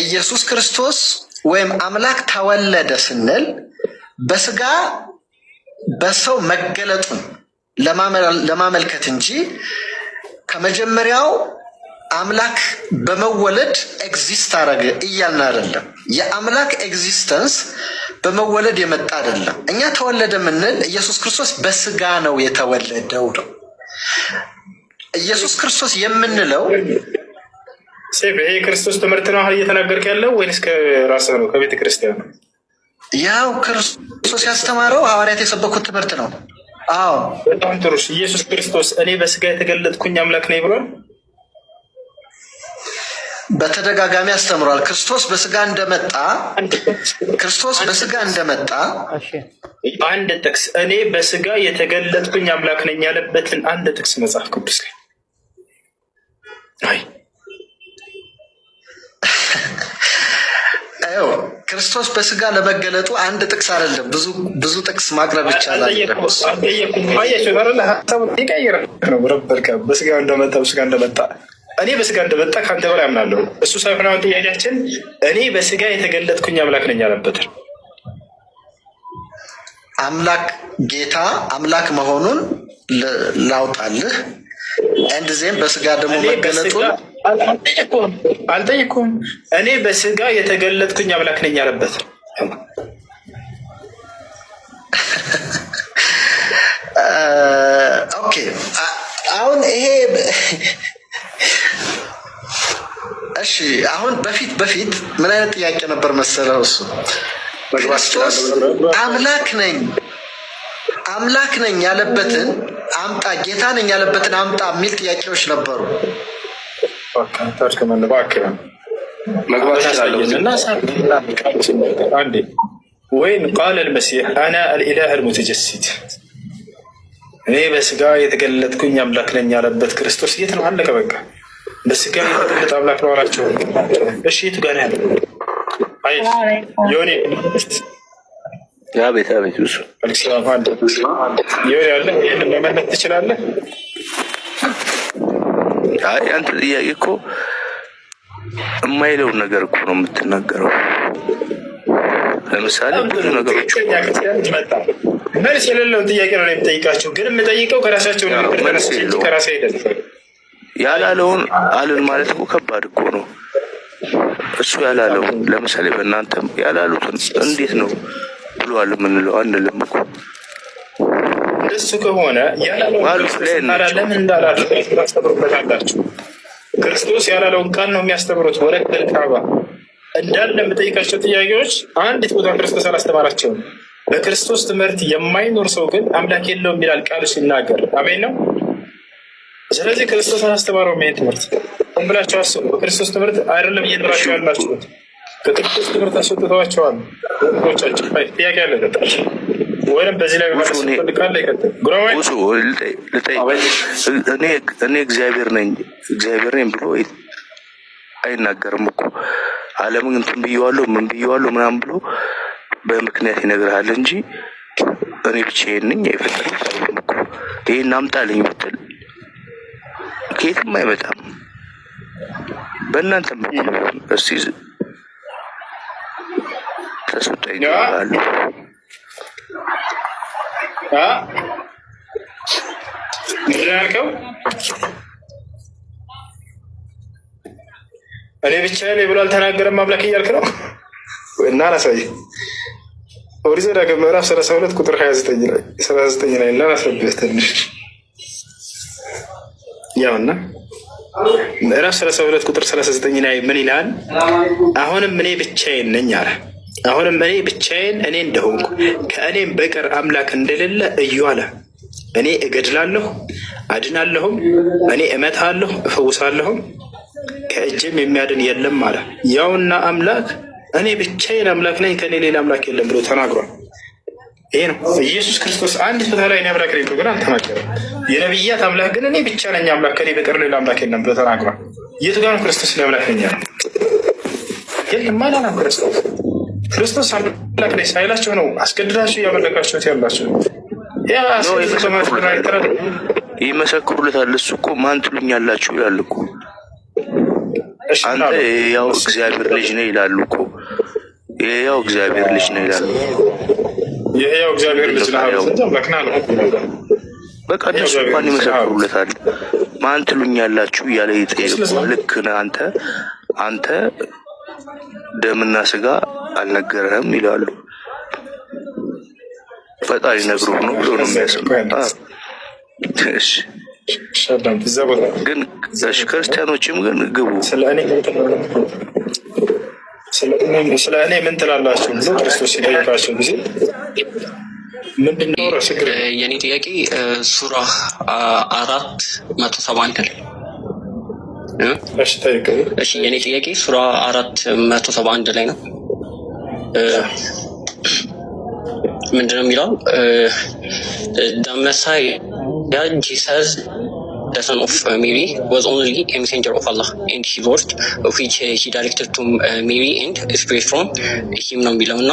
ኢየሱስ ክርስቶስ ወይም አምላክ ተወለደ ስንል በስጋ በሰው መገለጡን ለማመልከት እንጂ ከመጀመሪያው አምላክ በመወለድ ኤግዚስት አረገ እያልን አይደለም። የአምላክ ኤግዚስተንስ በመወለድ የመጣ አይደለም። እኛ ተወለደ ምንል ኢየሱስ ክርስቶስ በስጋ ነው የተወለደው ነው። ኢየሱስ ክርስቶስ የምንለው ይሄ ክርስቶስ ትምህርት ነው እየተናገርክ ያለው ወይንስ ከራስህ ነው ከቤተ ክርስቲያን ነው? ያው ክርስቶስ ያስተማረው ሐዋርያት የሰበኩት ትምህርት ነው። አዎ በጣም ጥሩ። ኢየሱስ ክርስቶስ እኔ በስጋ የተገለጥኩኝ አምላክ ነኝ ብሏል። በተደጋጋሚ አስተምሯል። ክርስቶስ በስጋ እንደመጣ አንድ ጥቅስ እኔ በስጋ የተገለጥኩኝ አምላክ ነኝ ያለበትን አንድ ጥቅስ መጽሐፍ ቅዱስ ላይ ክርስቶስ በስጋ ለመገለጡ አንድ ጥቅስ አይደለም፣ ብዙ ጥቅስ ማቅረብ ይቻላል። በስጋ እንደመጣ እኔ በስጋ እንደመጣ ከአንተ በላይ አምናለሁ። እሱ ሳይሆን አሁን ጥያቄያችን እኔ በስጋ የተገለጥኩኝ አምላክ ነኝ ያለበትን አምላክ ጌታ አምላክ መሆኑን ላውጣልህ። እንድዜም በስጋ ደግሞ መገለጡን አልጠየኩም። እኔ በስጋ የተገለጥኩኝ አምላክ ነኝ ያለበት ኦኬ። አሁን ይሄ እሺ፣ አሁን በፊት ምን አይነት ጥያቄ ነበር መሰለው? እሱ ክርስቶስ አምላክ ነኝ ያለበትን አምጣ፣ ጌታ ነኝ ያለበትን አምጣ የሚል ጥያቄዎች ነበሩ። ወይም ቃል አልመሲሕ አና አልኢላህ አልሙተጀሲድ እኔ በስጋ የተገለጥኩኝ አምላክ ነኝ ያለበት ክርስቶስ የት ነው? አለቀ በቃ። በስጋ የተገለጠ አምላክ ነው አላቸው። እሺ የቱ ጋር ያለ ዮኒ? አቤት እሱ ዮኒ አለ። ይህን መመለስ ትችላለህ? አንተ ጥያቄ እኮ የማይለውን ነገር እኮ ነው የምትናገረው። ለምሳሌ ብዙ ነገሮች መልስ የሌለውን ጥያቄ ነው የምጠይቃቸው፣ ግን የምጠይቀው ከራሳቸው ከራሴ አይደለም። ያላለውን አልን ማለት እኮ ከባድ እኮ ነው። እሱ ያላለውን ለምሳሌ በእናንተም ያላሉትን እንዴት ነው ብሏል የምንለው? አንልም እኮ እሱ ከሆነ ያላለውን ለምን እንዳላደረጉ ታስተምሩበታላችሁ። ክርስቶስ ያላለውን ቃል ነው የሚያስተምሩት። ወረከል ካዕባ እንዳለ የምጠይቃቸው ጥያቄዎች አንዲት ቦታ ክርስቶስ አላስተማራቸውም። በክርስቶስ ትምህርት የማይኖር ሰው ግን አምላክ የለውም ይላል ቃሉ ሲናገር። አሜን ነው። ስለዚህ ክርስቶስ አላስተማረውም ይሄን ትምህርት ብላችሁ አስቡ። በክርስቶስ ትምህርት አይደለም እየኖራችሁ ያላችሁት፣ ከክርስቶስ ትምህርት አስወጥተዋቸዋል። ወንዶቻችን ጥያቄ ያለ ወይም በዚህ ላይ ፈልቃለ ይቀጥል። እኔ እግዚአብሔር ነኝ ብሎ አይናገርም እኮ ዓለምን እንትን ብየዋለሁ ምን ብየዋለሁ ምናምን ብሎ በምክንያት ይነግርሃል እንጂ እኔ ብቻዬን ነኝ አይፈጠርም እኮ። ይሄን አምጣልኝ ብትል ከየትም አይመጣም። በእናንተም በኩል እስቲ ተሰጠኝ ይላሉ። ምንድን ነው ያልከው? እኔ ብቻዬን ብሎ አልተናገረም አምላክ እያልክ ነው? እና ላሳይህ ኦሪት ዘዳግም ምዕራፍ 32 ቁጥር 39 ላይ እና ላስረብህ ትንሽ ያውና ምዕራፍ 32 ቁጥር 39 ላይ ምን ይላል? አሁንም እኔ ብቻዬን ነኝ አለ። አሁንም እኔ ብቻዬን እኔ እንደሆንኩ ከእኔም በቀር አምላክ እንደሌለ እዩ አለ። እኔ እገድላለሁ አድናለሁም፣ እኔ እመታለሁ እፈውሳለሁም፣ ከእጅም የሚያድን የለም አለ። ያውና አምላክ እኔ ብቻዬን አምላክ ነኝ ከእኔ ሌላ አምላክ የለም ብሎ ተናግሯል። ይሄ ነው ኢየሱስ ክርስቶስ አንድ ቦታ ላይ እኔ አምላክ ነኝ ብሎ ግን አልተናገረም። የነቢያት አምላክ ግን እኔ ብቻ ነኝ አምላክ ከእኔ በቀር ሌላ አምላክ የለም ብሎ ተናግሯል። የቱ ጋር ነው ክርስቶስ ለአምላክ ነኝ ያለው? የለም ማለት ነው። ክርስቶስ አምላክ ነኝ ሳይላቸው ነው አስገድዳቸው እያመለካችሁት ያላቸው። ይመሰክሩለታል። እሱ እኮ ማን ትሉኛላችሁ ይላል እኮ። አንተ ያው እግዚአብሔር ልጅ ነህ ይላሉ እኮ። ያው እግዚአብሔር ልጅ ነህ ይላሉ። ያው እግዚአብሔር ልጅ ነህ በቃ እነሱ እንኳን ይመሰክሩለታል። ማን ትሉኛላችሁ እያለ ይጠይቃል። ልክ ነህ አንተ ደምና ስጋ አልነገረህም ይላሉ። ፈጣሪ ነግሮህ ነው ብሎ ነው የሚያስቡት። ግን ክርስቲያኖችም ግን ግቡ ስለ እኔ ምን ትላላችሁ ብሎ ክርስቶስ ሲጠይቃቸው ጊዜ ምንድነው የኔ ጥያቄ ሱራ 471 ላይ እሺ የኔ ጥያቄ ሱራ 471 ላይ ነው። ምንድነው የሚለው? the Messiah Jesus the son of Mary was only a messenger of Allah and his word which he directed to Mary and spirit from him ነው የሚለው እና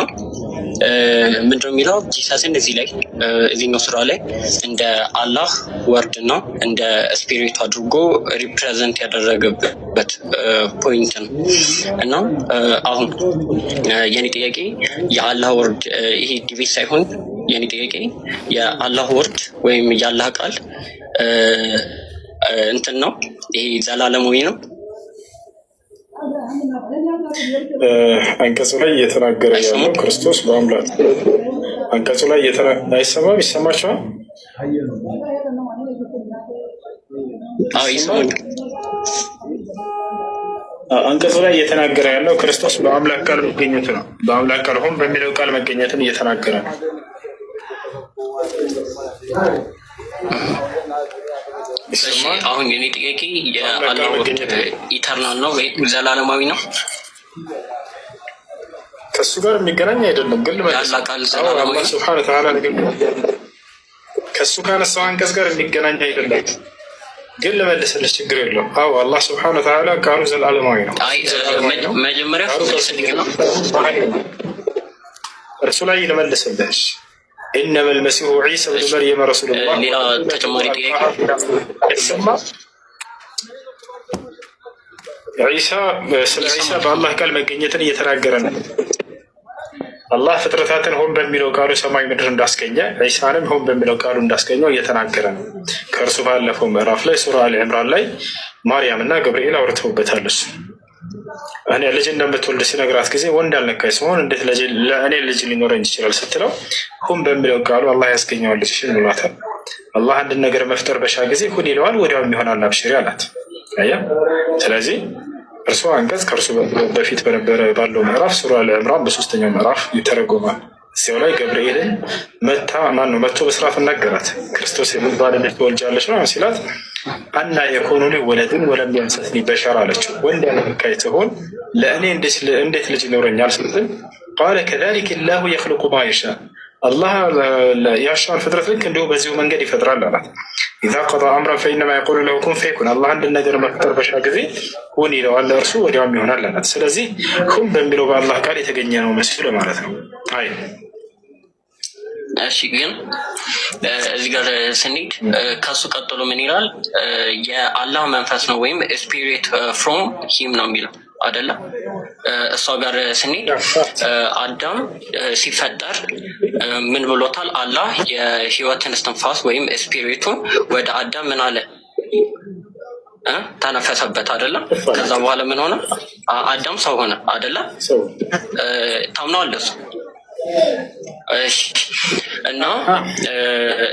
ምንድነው የሚለው? ጂሰስን እዚህ ላይ እዚህኛው ስራ ላይ እንደ አላህ ወርድ እና እንደ ስፒሪት አድርጎ ሪፕሬዘንት ያደረገበት ፖይንት ነው እና አሁን የኔ ጥያቄ የአላህ ወርድ ይሄ ዲቤት ሳይሆን የኔ ጥያቄ የአላህ ወርድ ወይም የአላህ ቃል እንትን ነው ይሄ ዘላለማዊ ነው። አንቀጹ ላይ እየተናገረ ያለው ክርስቶስ በአምላክ አንቀጹ ላይ አይሰማም? ይሰማችኋል? አንቀጹ ላይ እየተናገረ ያለው ክርስቶስ በአምላክ ቃል መገኘት ነው። በአምላክ ቃል ሆን በሚለው ቃል መገኘትን እየተናገረ ነው። አሁን የኔ ጥያቄ የአላህ ወርድ ኢተርናል ነው ወይ ዘላለማዊ ነው? ከእሱ ጋር የሚገናኝ አይደለም። ግን አላህ ሱብሓነሁ ወተዓላ ከእሱ ካነሳው አንቀጽ ጋር የሚገናኝ አይደለም። ግን ልመልስልህ፣ ችግር የለውም። አዎ አላህ ሱብሓነሁ ወተዓላ ቃሉ ዘላለማዊ ነው። መጀመሪያ እርሱ ላይ ልመልስልህ። إنما المسيح عيسى بن مريم رسول الله ሌላ ተጨማሪ ጥያቄ ስለ ዒሳ በአላህ ቃል መገኘትን እየተናገረ ነው። አላህ ፍጥረታትን ሆን በሚለው ቃሉ ሰማይ ምድር እንዳስገኘ ዒሳንም ሆን በሚለው ቃሉ እንዳስገኘው እየተናገረ ነው። ከእርሱ ባለፈው ምዕራፍ ላይ ሱራ አሊ ዕምራን ላይ ማርያም እና ገብርኤል አውርተውበታል። እሱ እኔ ልጅ እንደምትወልድ ሲነግራት ጊዜ ወንድ አልነካኝ ሲሆን እንዴት ለእኔ ልጅ ሊኖረኝ ይችላል ስትለው ሁን በሚለው ቃሉ አላህ ያስገኘዋል ልጅ ብሏታል። አላህ አንድን ነገር መፍጠር በሻ ጊዜ ሁን ይለዋል፣ ወዲያውም ይሆናል አብሽሪ አላት። አያ ስለዚህ እርሱ አንቀጽ ከእርሱ በፊት በነበረ ባለው ምዕራፍ ሱራ አልዕምራን በሶስተኛው ምዕራፍ ይተረጎማል። እዚያው ላይ ገብርኤልን መጥቶ በስርዓት ነገራት። ክርስቶስ የሚባል ልጅ ትወልጃለሽ ነው ሲላት አና የኮኑ ሊ ወለድን ወለም የምሰስኒ በሸር አለችው። ወንድ ያለመካይ ትሆን ለእኔ እንዴት ልጅ ይኖረኛል ስትል ቃለ ከዛሊከ ላሁ የኽልቁ ማ የሻ አላህ ያሻውን ፍጥረት ልክ እንዲሁ በዚሁ መንገድ ይፈጥራል አላት። ኢዛ ቀዳ አምረን ፈኢነማ የቁሉ ለሁ ኩን ፈየኩን አላህ አንድን ነገር መፍጠር በሻ ጊዜ ሁን ይለዋል፣ እርሱ ወዲያውም ይሆናል አላት። ስለዚህ ሁን በሚለው በአላህ ቃል የተገኘ ነው መስሎ ማለት ነው። አይ እሺ ግን እዚህ ጋር ስንሄድ ከሱ ቀጥሎ ምን ይላል? የአላህ መንፈስ ነው ወይም ስፒሪት ፍሮም ሂም ነው የሚለው አይደለ? እሷ ጋር ስንሄድ አዳም ሲፈጠር ምን ብሎታል? አላህ የህይወትን እስትንፋስ ወይም ስፒሪቱን ወደ አዳም ምን አለ? ተነፈሰበት አይደለ? ከዛ በኋላ ምን ሆነ? አዳም ሰው ሆነ አይደለ? ታምነዋለህ እሱ? እሺ እና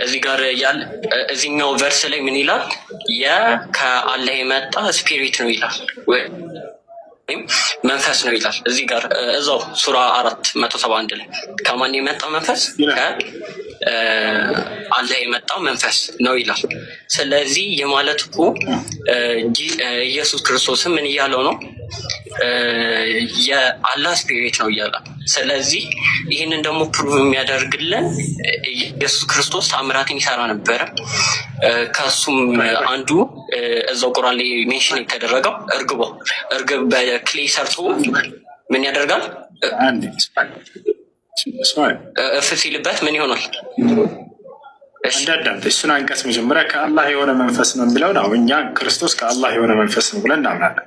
እዚህ ጋር ያለ እዚህኛው ቨርስ ላይ ምን ይላል? ከአላህ የመጣ ስፒሪት ነው ይላል ወይም መንፈስ ነው ይላል። እዚህ ጋር እዛው ሱራ 471 ላይ ከማን የመጣ መንፈስ? ከአላህ የመጣ መንፈስ ነው ይላል። ስለዚህ የማለት እኮ ኢየሱስ ክርስቶስም ምን እያለው ነው? የአላህ ስፒሪት ነው እያለ። ስለዚህ ይህንን ደግሞ ፕሩቭ የሚያደርግልን ኢየሱስ ክርስቶስ ተአምራትን ይሰራ ነበረ። ከሱም አንዱ እዛው ቁርአን ላይ ሜንሽን የተደረገው እርግብ በክሌ ሰርቶ ምን ያደርጋል? እፍ ሲልበት ምን ይሆናል? እንዳዳምጥ እሱን አንቀጽ መጀመሪያ ከአላህ የሆነ መንፈስ ነው የሚለው ነው። እኛ ክርስቶስ ከአላህ የሆነ መንፈስ ነው ብለን እናምናለን።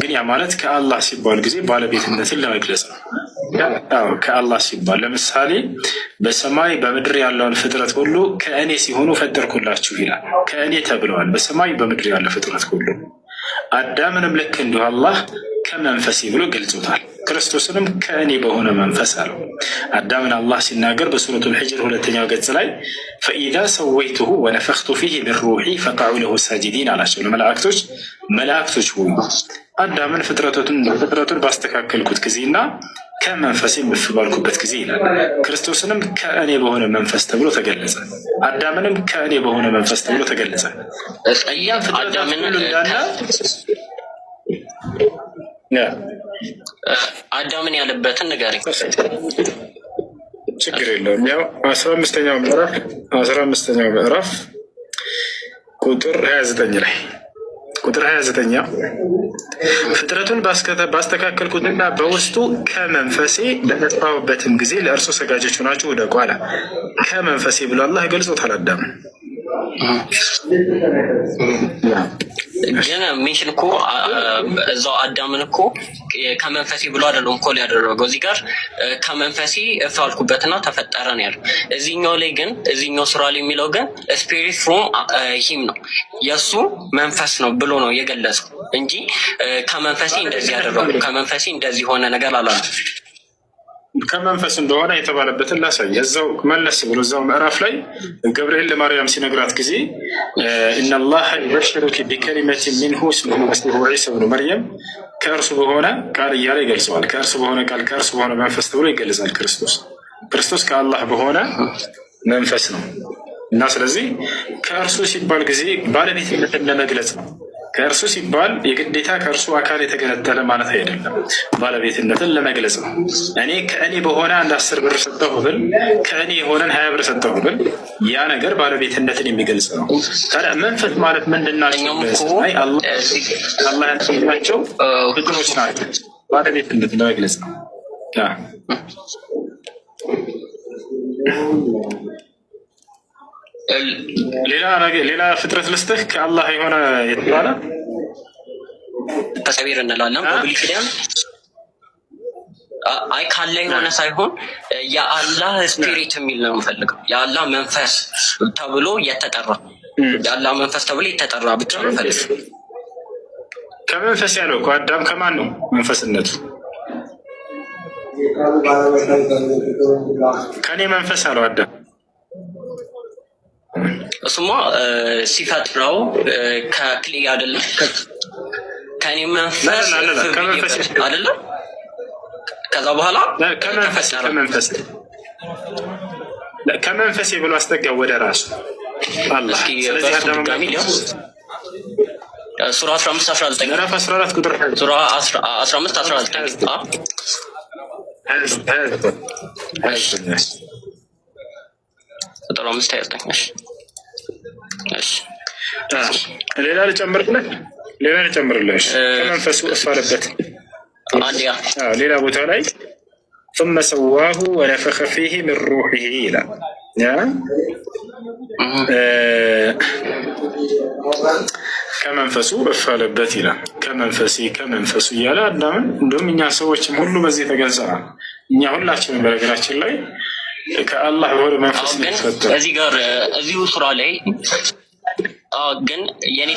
ግን ያ ማለት ከአላህ ሲባል ጊዜ ባለቤትነትን ለመግለጽ ነው። ከአላህ ሲባል ለምሳሌ በሰማይ በምድር ያለውን ፍጥረት ሁሉ ከእኔ ሲሆኑ ፈጠርኩላችሁ ይላል። ከእኔ ተብለዋል በሰማይ በምድር ያለ ፍጥረት ሁሉ። አዳምንም ልክ እንዲሁ አላህ ከመንፈሴ ብሎ ገልጾታል። ክርስቶስንም ከእኔ በሆነ መንፈስ አለው። አዳምን አላህ ሲናገር በሱረቱል ሂጅር 2ኛው ገጽ ላይ ፈኢዛ ሰወይቱሁ ወነፈኽቱ ፊህ ሚን ሩሒ ፈቀዑ ለሁ ሳጂዲን አላቸው ለመላእክቶች። መላእክቶች ሆኑ አዳምን ፍጥረቱን ባስተካከልኩት ጊዜና ከመንፈሴ እፍ ባልኩበት ጊዜ ይላል። ክርስቶስንም ከእኔ በሆነ መንፈስ ተብሎ ተገለጸ። አዳምንም ከእኔ በሆነ መንፈስ ተብሎ ተገለጸ። አዳምን ያለበትን ንገረኝ። ችግር የለውም። ያው 15ኛው ምዕራፍ ቁጥር 29 ላይ ቁጥር 29 ፍጥረቱን ባስተካከልኩትና በውስጡ ከመንፈሴ በነጻሁበትም ጊዜ ለእርሱ ሰጋጆች ሆናችሁ ውደቁ አለ። ከመንፈሴ ብሎ አላህ ገልጾታል አዳምን። ግን ሜንሽን እኮ እዛው አዳምን እኮ ከመንፈሴ ብሎ አይደለም እኮ ያደረገው። እዚህ ጋር ከመንፈሴ እፍ አልኩበትና ተፈጠረ ነው ያለው። እዚህኛው ላይ ግን እዚህኛው ሱራ ላይ የሚለው ግን ስፒሪት ፍሮም ሂም ነው የእሱ መንፈስ ነው ብሎ ነው የገለጸው እንጂ ከመንፈሴ እንደዚህ ያደረገው ከመንፈሴ እንደዚህ ሆነ ነገር አላለም። ከመንፈስ እንደሆነ የተባለበትን ላሳይ። እዛው መለስ ብሎ እዛው ምዕራፍ ላይ ገብርኤል ለማርያም ሲነግራት ጊዜ ኢነላህ ዩበሽሩኪ ቢከሊመቲን ሚንሁ እስሙሁ መሲሑ ዒሳ ብኑ መርየም ከእርሱ በሆነ ቃል እያለ ይገልጸዋል። ከእርሱ በሆነ ቃል ከእርሱ በሆነ መንፈስ ተብሎ ይገልጻል። ክርስቶስ ከአላህ በሆነ መንፈስ ነው እና ስለዚህ ከእርሱ ሲባል ጊዜ ባለቤትነትን ለመግለጽ ነው። ከእርሱ ሲባል የግዴታ ከእርሱ አካል የተገነጠለ ማለት አይደለም። ባለቤትነትን ለመግለጽ ነው። እኔ ከእኔ በሆነ 10 ብር ሰጠሁ ብል ከእኔ የሆነን 20 ብር ሰጠሁ ብል ያ ነገር ባለቤትነትን የሚገልጽ ነው። ታዲያ መንፈስ ማለት ምንድን ናቸው? አላህ ያቸው ፍቅሮች ናቸው። ባለቤትነትን ለመግለጽ ነው። ሌላ ፍጥረት ልስጥህ ከአላህ የሆነ የተባለ ተሰቢር እንላለን። በብሉይ ኪዳን አይ ካለ የሆነ ሳይሆን የአላህ ስፒሪት የሚል ነው የምፈልገው። የአላህ መንፈስ ተብሎ የተጠራ የአላህ መንፈስ ተብሎ የተጠራ ብቻ ነው የምፈልገው። ከመንፈስ ያለው እኮ አዳም ከማን ነው መንፈስነቱ? ከኔ መንፈስ አለው አዳም። እሱማ ሲፈጥረው ከክሌ አይደለም ከኔ መንፈስ አይደለም። ከዛ በኋላ ከመንፈሴ ብሎ አስጠጋው ወደ ራሱ አላህ። ሱራ 15-19 ምዕራፍ 14 ቁጥር ሱራ 15-19 ሌላ ልጨምርልህ ከመንፈሱ እፍ አለበት። ሌላ ቦታ ላይ ثم سواه ونفخ فيه من روحه ይላል። ከመንፈሱ እፍ አለበት ይላል። ከመንፈሱ እያለ አዳምን እንደውም እኛ ሰዎችም ሁሉ በዚህ ተገንዘናል። እኛ ሁላችንም በነገራችን ላይ ከአላህ በሆነ መንፈስ ነው። እዚህ ጋር እዚሁ ሱራ ላይ ግን የኔ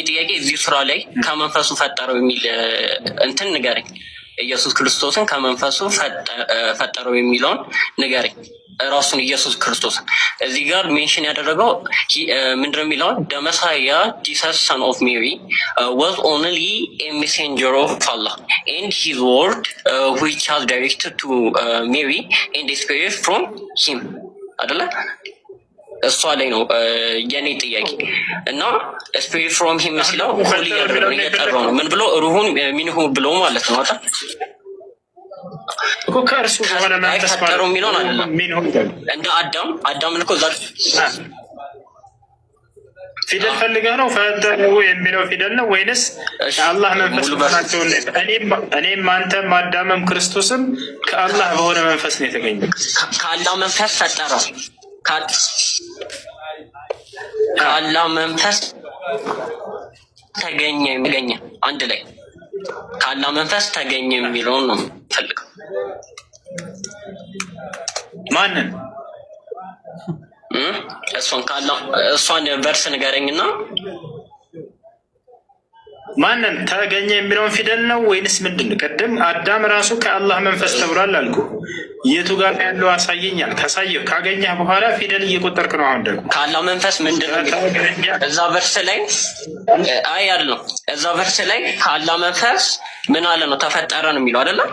ጥያቄ እዚሁ ሱራ ላይ ከመንፈሱ ፈጠረው የሚል እንትን ንገረኝ። ኢየሱስ ክርስቶስን ከመንፈሱ ፈጠረው የሚለውን ንገረኝ። ራሱን ኢየሱስ ክርስቶስን እዚህ ጋር ሜንሽን ያደረገው ምንድነው የሚለው? the Messiah, Jesus son of Mary, was only a messenger of Allah and his word which was directed to Mary and the spirit from him አይደለ? እሷ ላይ ነው የኔ ጥያቄ። እና ስፒሪት ፍሮም ሂም ሲለው ሆሊ ያደረገው እየጠራው ነው። ምን ብሎ ሩሁን ሚንሁ ብሎ ማለት ነው አይደል? እኮ ከእርሱ ሆነ መንፈስ ፈጠረው የሚለውን አይደለም። እንደ አዳምን እኮ እዛ ፊደል ፈልገህ ነው ፈጠረው የሚለው ፊደል ነው ወይንስ አላህ መንፈስ ናቸው? እኔም አንተም አዳምም ክርስቶስም ከአላህ በሆነ መንፈስ ነው የተገኘው። ከአላህ መንፈስ ፈጠረው። ከአላህ መንፈስ ተገኘ አንድ ላይ ከአላህ መንፈስ ተገኘ የሚለውን ነው ፈልገው። ማንን? እሷን ቨርስ ንገረኝና ማንን ተገኘ የሚለውን ፊደል ነው ወይንስ ምንድን ነው? ቅድም አዳም ራሱ ከአላህ መንፈስ ተብሏል አልኩ። የቱ ጋር ያለው አሳየኛል። ካሳየው ካገኘህ በኋላ ፊደል እየቆጠርክ ነው። አሁን ደግሞ ከአላህ መንፈስ ምንድን ነው? እዛ ቨርስ ላይ አይደለም። እዛ ቨርስ ላይ ከአላህ መንፈስ ምን አለ ነው? ተፈጠረ ነው የሚለው አይደለም?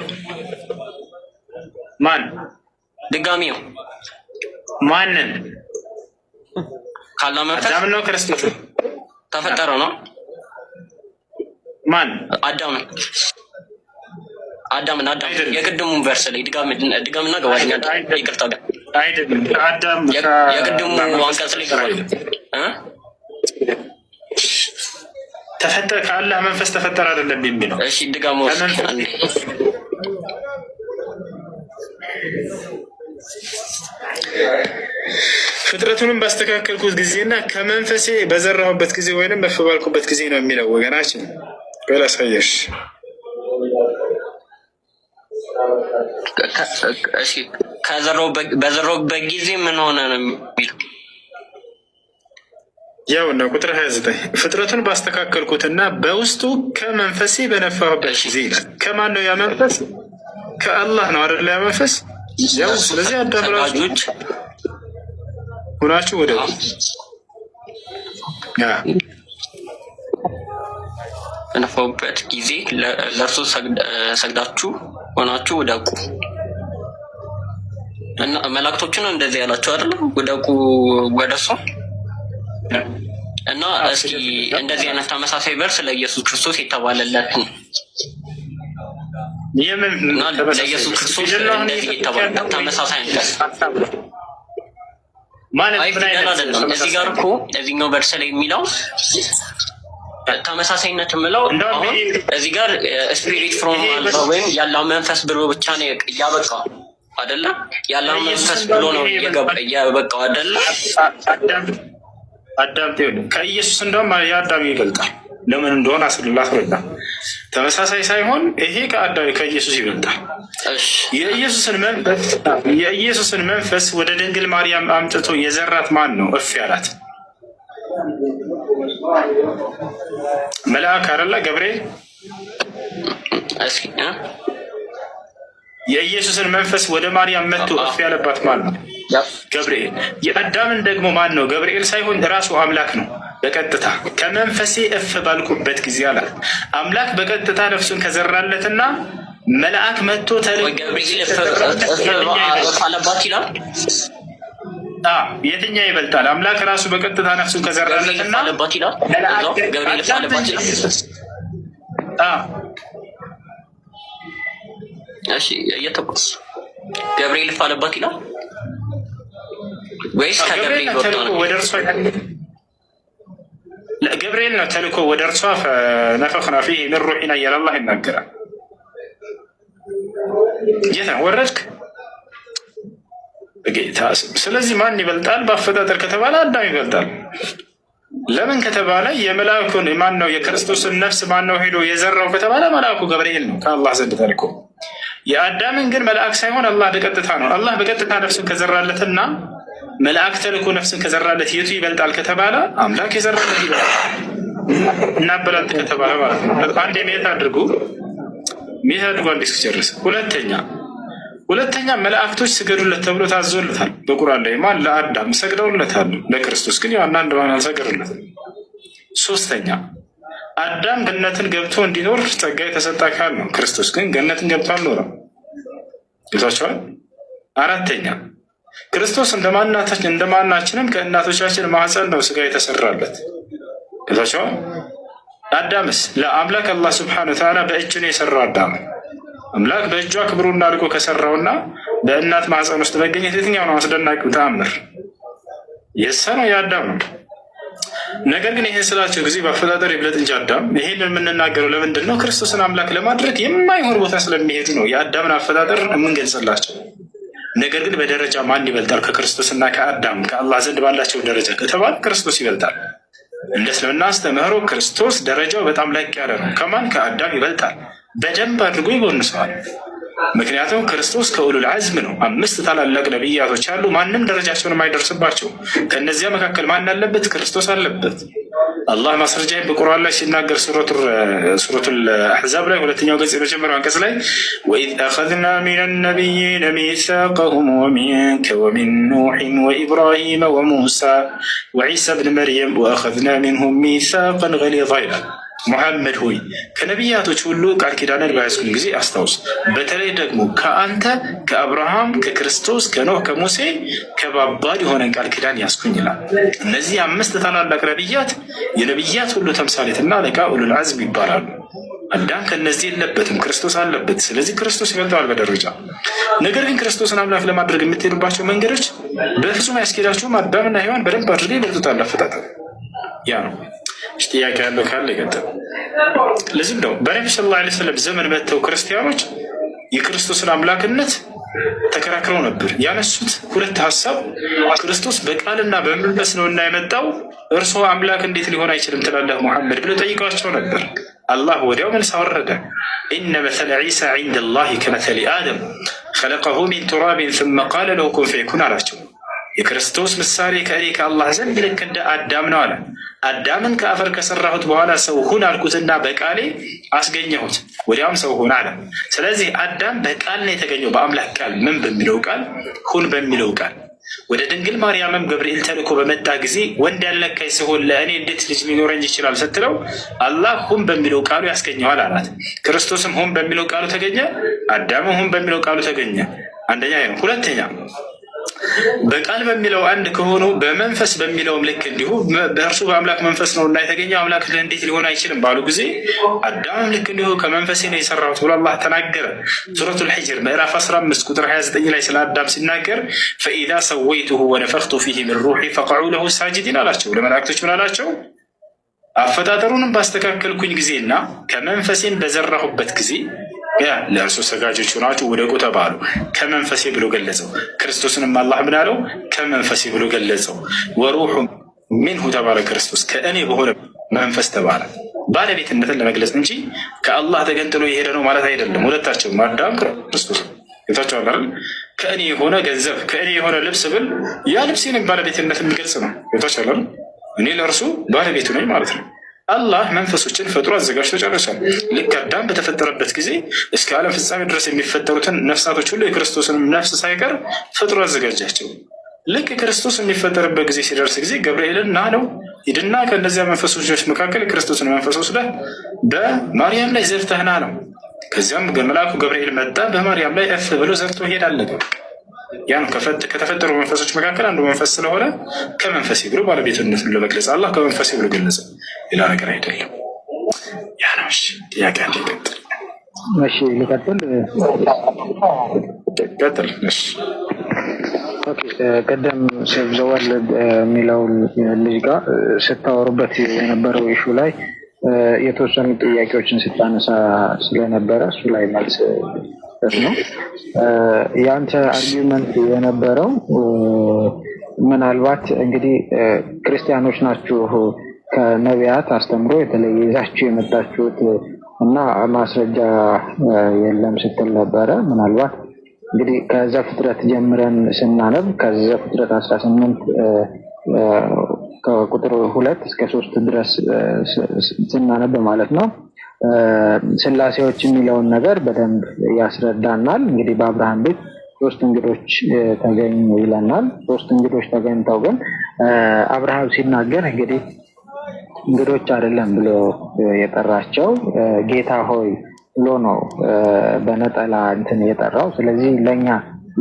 ማን ድጋሚው ማንን? ከአላህ መንፈስ አዳም ነው ክርስቶስ ተፈጠረ ነው? ማን? አዳም የቅድሙን ቨርስ ላይ ድጋምና ገባኛ ይቅርታ አይደለም። አዳም የቅድሙ አንቀጽ ላይ ገባኝ ተፈጠረ ከአላህ መንፈስ ተፈጠረ አይደለም የሚለው። እሺ ድጋሙ ፍጥረቱንም ባስተካከልኩት ጊዜና ከመንፈሴ በዘራሁበት ጊዜ ወይንም በፍ ባልኩበት ጊዜ ነው የሚለው ወገናችን። በላሳየሽ እሺ በዘራሁበት ጊዜ ምን ሆነ ነው የሚለው? ያው ነው ቁጥር 29 ፍጥረቱን ባስተካከልኩትና በውስጡ ከመንፈሴ በነፋሁበት ጊዜ ይላል። ከማን ነው ያ መንፈስ? ከአላህ ነው አይደል? ያ መንፈስ ያው ስለዚህ አዳምራጆች ሁናችሁ ወደ በነፋሁበት ጊዜ ለእርሱ ሰግዳችሁ ሆናችሁ ወደቁ። እና መላእክቶቹን እንደዚህ ያላቸው አይደለም? ወደቁ ወደሱ። እና እስኪ እንደዚህ አይነት ተመሳሳይ ቨርስ ለኢየሱስ ክርስቶስ የተባለለት ነው። እና ለኢየሱስ ክርስቶስ እንደዚህ የተባለ ተመሳሳይ ነው ማለት አይደለም። እዚህ ጋር እኮ እዚህኛው ቨርስ ላይ የሚለው ተመሳሳይነት የምለው አሁን እዚህ ጋር ስፒሪት ፍሮም አላህ ወይም ያለው መንፈስ ብሎ ብቻ ነው ያበቃው አይደለ? ያለው መንፈስ ብሎ ነው ያበቃው አይደለ? አዳም ከኢየሱስ እንደውም የአዳም ይበልጣል። ለምን እንደሆነ አስረዳ። ተመሳሳይ ሳይሆን ይሄ ከአዳም ከኢየሱስ ይበልጣል። የኢየሱስን መንፈስ ወደ ድንግል ማርያም አምጥቶ የዘራት ማን ነው? እፍ ያላት መልአክ አይደለ? ገብርኤል። የኢየሱስን መንፈስ ወደ ማርያም መጥቶ እፍ ያለባት ማን ነው? ገብርኤል። የአዳምን ደግሞ ማን ነው? ገብርኤል ሳይሆን ራሱ አምላክ ነው። በቀጥታ ከመንፈሴ እፍ ባልኩበት ጊዜ አለ አምላክ በቀጥታ ነፍሱን ከዘራለትና መልአክ መጥቶ የትኛው ይበልጣል? አምላክ ራሱ በቀጥታ ነፍሱን ከዘራለትና ገብርኤል ፋለባት ይላል ወይስ ከገብርኤል ወደ እርሷ? ገብርኤል ነው ተልኮ ወደ እርሷ ፈነፈኽና ፊህ ሚን ሩሒና እያለ አላህ ይናገራል። ጌታ ወረድክ በጌታ ስም። ስለዚህ ማን ይበልጣል በአፈጣጠር ከተባለ አዳም ይበልጣል። ለምን ከተባለ የመልአኩን ማን ነው የክርስቶስን ነፍስ ማን ነው ሄዶ የዘራው ከተባለ መልአኩ ገብርኤል ነው ከአላህ ዘንድ ተልኮ። የአዳምን ግን መልአክ ሳይሆን አላህ በቀጥታ ነው። አላህ በቀጥታ ነፍስን ከዘራለትና መልአክ ተልኮ ነፍስን ከዘራለት የቱ ይበልጣል ከተባለ አምላክ የዘራለት ይበልጣል። እናበላልጥ ከተባለ ማለት ነው። አንድ ሜት አድርጉ አንድ እስኪጨርስ። ሁለተኛ መላእክቶች ስገዱለት ተብሎ ታዞለታል በቁርአን ላይ። ማን? ለአዳም ሰግደውለታል። ለክርስቶስ ግን ያው አንድ ማን አልሰገዱለትም። ሶስተኛ አዳም ገነትን ገብቶ እንዲኖር ጸጋ የተሰጠ አካል ነው። ክርስቶስ ግን ገነትን ገብቶ አልኖረም። ይዟቸዋል። አራተኛ ክርስቶስ እንደማናችንም ከእናቶቻችን ማህፀን ነው ስጋ የተሰራለት። ይዟቸዋል። አዳምስ ለአምላክ አላህ ስብሐነ ወተዓላ በእጁ ነው የሰራው። አዳምን አምላክ በእጇ ክብሩን አድርጎ ከሰራውና በእናት ማህፀን ውስጥ መገኘት የትኛው ነው አስደናቂው ተአምር? የእሷ ነው፣ የአዳም ነው። ነገር ግን ይህን ስላቸው ጊዜ በአፈጣጠር ይብለጥ እንጂ አዳም። ይሄን የምንናገረው ለምንድን ነው? ክርስቶስን አምላክ ለማድረግ የማይሆን ቦታ ስለሚሄዱ ነው የአዳምን አፈጣጠር የምንገልጽላቸው። ነገር ግን በደረጃ ማን ይበልጣል ከክርስቶስና ከአዳም ከአላህ ዘንድ ባላቸው ደረጃ ከተባለ ክርስቶስ ይበልጣል። እንደ እስልምና አስተምህሮ ክርስቶስ ደረጃው በጣም ላቅ ያለ ነው። ከማን? ከአዳም ይበልጣል። በደንብ አድርጎ ይጎንሰዋል። ምክንያቱም ክርስቶስ ከኡሉል ዐዝም ነው። 5 ታላላቅ ነቢያቶች አሉ፣ ማንም ደረጃቸውን የማይደርስባቸው። ከእነዚያ መካከል ማን አለበት? ክርስቶስ አለበት። አላህ ማስረጃ በቁርአን ላይ ሲናገር ሱረቱል አሕዛብ ላይ 2ኛው ገጽ የመጀመሪያው አንቀጽ ላይ ወኢዝ አኸዝና ሚነ ነቢይነ ሚሳቀሁም ወሚንከ ወሚን ኑሕን ወኢብራሂመ ወሙሳ ወዒሳ ብን መርየም ወአኸዝና ሚንሁም ሚሳቀን ገሊዛ ይላል። ሙሐመድ ሆይ ከነቢያቶች ሁሉ ቃል ኪዳንን በያዝኩኝ ጊዜ አስታውስ። በተለይ ደግሞ ከአንተ ከአብርሃም፣ ከክርስቶስ፣ ከኖህ፣ ከሙሴ ከባባድ የሆነን ቃል ኪዳን ያዝኩኝ ይላል። እነዚህ 5 ታላላቅ ነቢያት የነቢያት ሁሉ ተምሳሌትና አለቃ ኡሉል ዐዝም ይባላሉ። አዳም ከነዚህ የለበትም፣ ክርስቶስ አለበት። ስለዚህ ክርስቶስ ይበልጠዋል በደረጃ። ነገር ግን ክርስቶስን አምላክ ለማድረግ የምትሄዱባቸው መንገዶች በፍጹም አያስኬዳችሁም። አዳምና ሔዋን በደንብ አድርገው ይበልጡታል አፈጣጠር። ያ ነው። ጥያቄ ያለው ካለ ይቀጥል። ለዚህም ነው በነቢ ሰለላሁ ዐለይሂ ወሰለም ዘመን መጥተው ክርስቲያኖች የክርስቶስን አምላክነት ተከራክረው ነበር። ያነሱት 2 ሀሳብ ክርስቶስ በቃልና በመንፈስ ነው እና የመጣው እርስዎ አምላክ እንዴት ሊሆን አይችልም ትላለህ ሙሐመድ ብለው ጠይቀዋቸው ነበር። አላህ ወዲያው መልስ አወረደ። ኢነ መሰለ ዒሳ ዒንደ ላሂ ከመሰሊ አደም ኸለቀሁ ሚን ቱራቢን ሱመ ቃለ ለሁ ኩን ፈየኩን አላቸው። የክርስቶስ ምሳሌ ከእኔ ከአላህ ዘንድ ልክ እንደ አዳም ነው አለ። አዳምን ከአፈር ከሰራሁት በኋላ ሰው ሁን አልኩትና በቃሌ አስገኘሁት፣ ወዲያውም ሰው ሁን አለ። ስለዚህ አዳም በቃል ነው የተገኘው፣ በአምላክ ቃል። ምን በሚለው ቃል? ሁን በሚለው ቃል። ወደ ድንግል ማርያምም ገብርኤል ተልኮ በመጣ ጊዜ ወንድ ያልነካኝ ሲሆን ለእኔ እንዴት ልጅ ሊኖረኝ ይችላል ስትለው አላህ ሁን በሚለው ቃሉ ያስገኘዋል አላት። ክርስቶስም ሁን በሚለው ቃሉ ተገኘ፣ አዳምም ሁን በሚለው ቃሉ ተገኘ። አንደኛ ነው። ሁለተኛ በቃል በሚለው አንድ ከሆኑ በመንፈስ በሚለውም ልክ እንዲሁ በእርሱ በአምላክ መንፈስ ነው እና የተገኘው አምላክ እንዴት ሊሆን አይችልም ባሉ ጊዜ አዳምም ልክ እንዲሁ ከመንፈሴ ነው የሰራሁት ብሎ አላህ ተናገረ። ሱረቱል ሒጅር ምዕራፍ 15 ቁጥር 29 ላይ ስለ አዳም ሲናገር ፈኢዛ ሰወይቱሁ ወነፈኽቱ ፊህ ሚን ሩሒ ፈቀዑ ለሁ ሳጅዲን አላቸው። ለመላእክቶች ምን አላቸው? አፈጣጠሩንም ባስተካከልኩኝ ጊዜና ከመንፈሴን በዘራሁበት ጊዜ ለእርሱ ሰጋጆች ሆናችሁ ውደቁ ተባሉ። ከመንፈሴ ብሎ ገለጸው። ክርስቶስንም አላህ ምን አለው? ከመንፈሴ ብሎ ገለጸው። ወሩሑ ሚንሁ ተባለ። ክርስቶስ ከእኔ በሆነ መንፈስ ተባለ። ባለቤትነትን ለመግለጽ እንጂ ከአላህ ተገንጥሎ የሄደ ነው ማለት አይደለም። ሁለታቸውም አዳም ክርስቶስ ጌታቸው አለ። ከእኔ የሆነ ገንዘብ ከእኔ የሆነ ልብስ ብል ያ ልብሴንም ባለቤትነት የሚገልጽ ነው። ጌታቸው አለ። እኔ ለእርሱ ባለቤቱ ነኝ ማለት ነው። አላህ መንፈሶችን ፈጥሮ አዘጋጅቶ ጨርሷል። ልክ አዳም በተፈጠረበት ጊዜ እስከ ዓለም ፍጻሜ ድረስ የሚፈጠሩትን ነፍሳቶች ሁሉ የክርስቶስንም ነፍስ ሳይቀር ፈጥሮ አዘጋጃቸው። ልክ ክርስቶስ የሚፈጠርበት ጊዜ ሲደርስ ጊዜ ገብርኤልን ና ነው ሂድና ከእነዚያ መንፈሶች መካከል ክርስቶስን መንፈስ ወስደህ በማርያም ላይ ዘርተህና ነው። ከዚያም መልአኩ ገብርኤል መጣ፣ በማርያም ላይ እፍ ብሎ ዘርቶ ሄዳለ። ያ ነው ከተፈጠሩ መንፈሶች መካከል አንዱ መንፈስ ስለሆነ ከመንፈስ ብሎ ባለቤትነቱን ለመግለጽ አላህ ከመንፈስ ብሎ ገለጸ። ሌላ ነገር አይደለም። ያ ነው። እሺ ጥያቄ አንድ ይቀጥል። እሺ ልቀጥል። ቀጥል። እሺ ቀደም ሼክ ዘዋል የሚለው ልጅ ጋር ስታወሩበት የነበረው ኢሹ ላይ የተወሰኑ ጥያቄዎችን ስታነሳ ስለነበረ እሱ ላይ መልስ ነው። የአንተ አርጊውመንት የነበረው ምናልባት እንግዲህ ክርስቲያኖች ናችሁ ከነቢያት አስተምሮ የተለየ ይዛችሁ የመጣችሁት እና ማስረጃ የለም ስትል ነበረ። ምናልባት እንግዲህ ከዘፍጥረት ጀምረን ስናነብ ከዘፍጥረት 18 ከቁጥር 2 እስከ 3 ድረስ ስናነብ ማለት ነው ስላሴዎች የሚለውን ነገር በደንብ ያስረዳናል። እንግዲህ በአብርሃም ቤት 3 እንግዶች ተገኙ ይለናል። 3 እንግዶች ተገኝተው ግን አብርሃም ሲናገር እንግዲህ እንግዶች አይደለም ብሎ የጠራቸው ጌታ ሆይ ብሎ ነው በነጠላ እንትን የጠራው። ስለዚህ ለኛ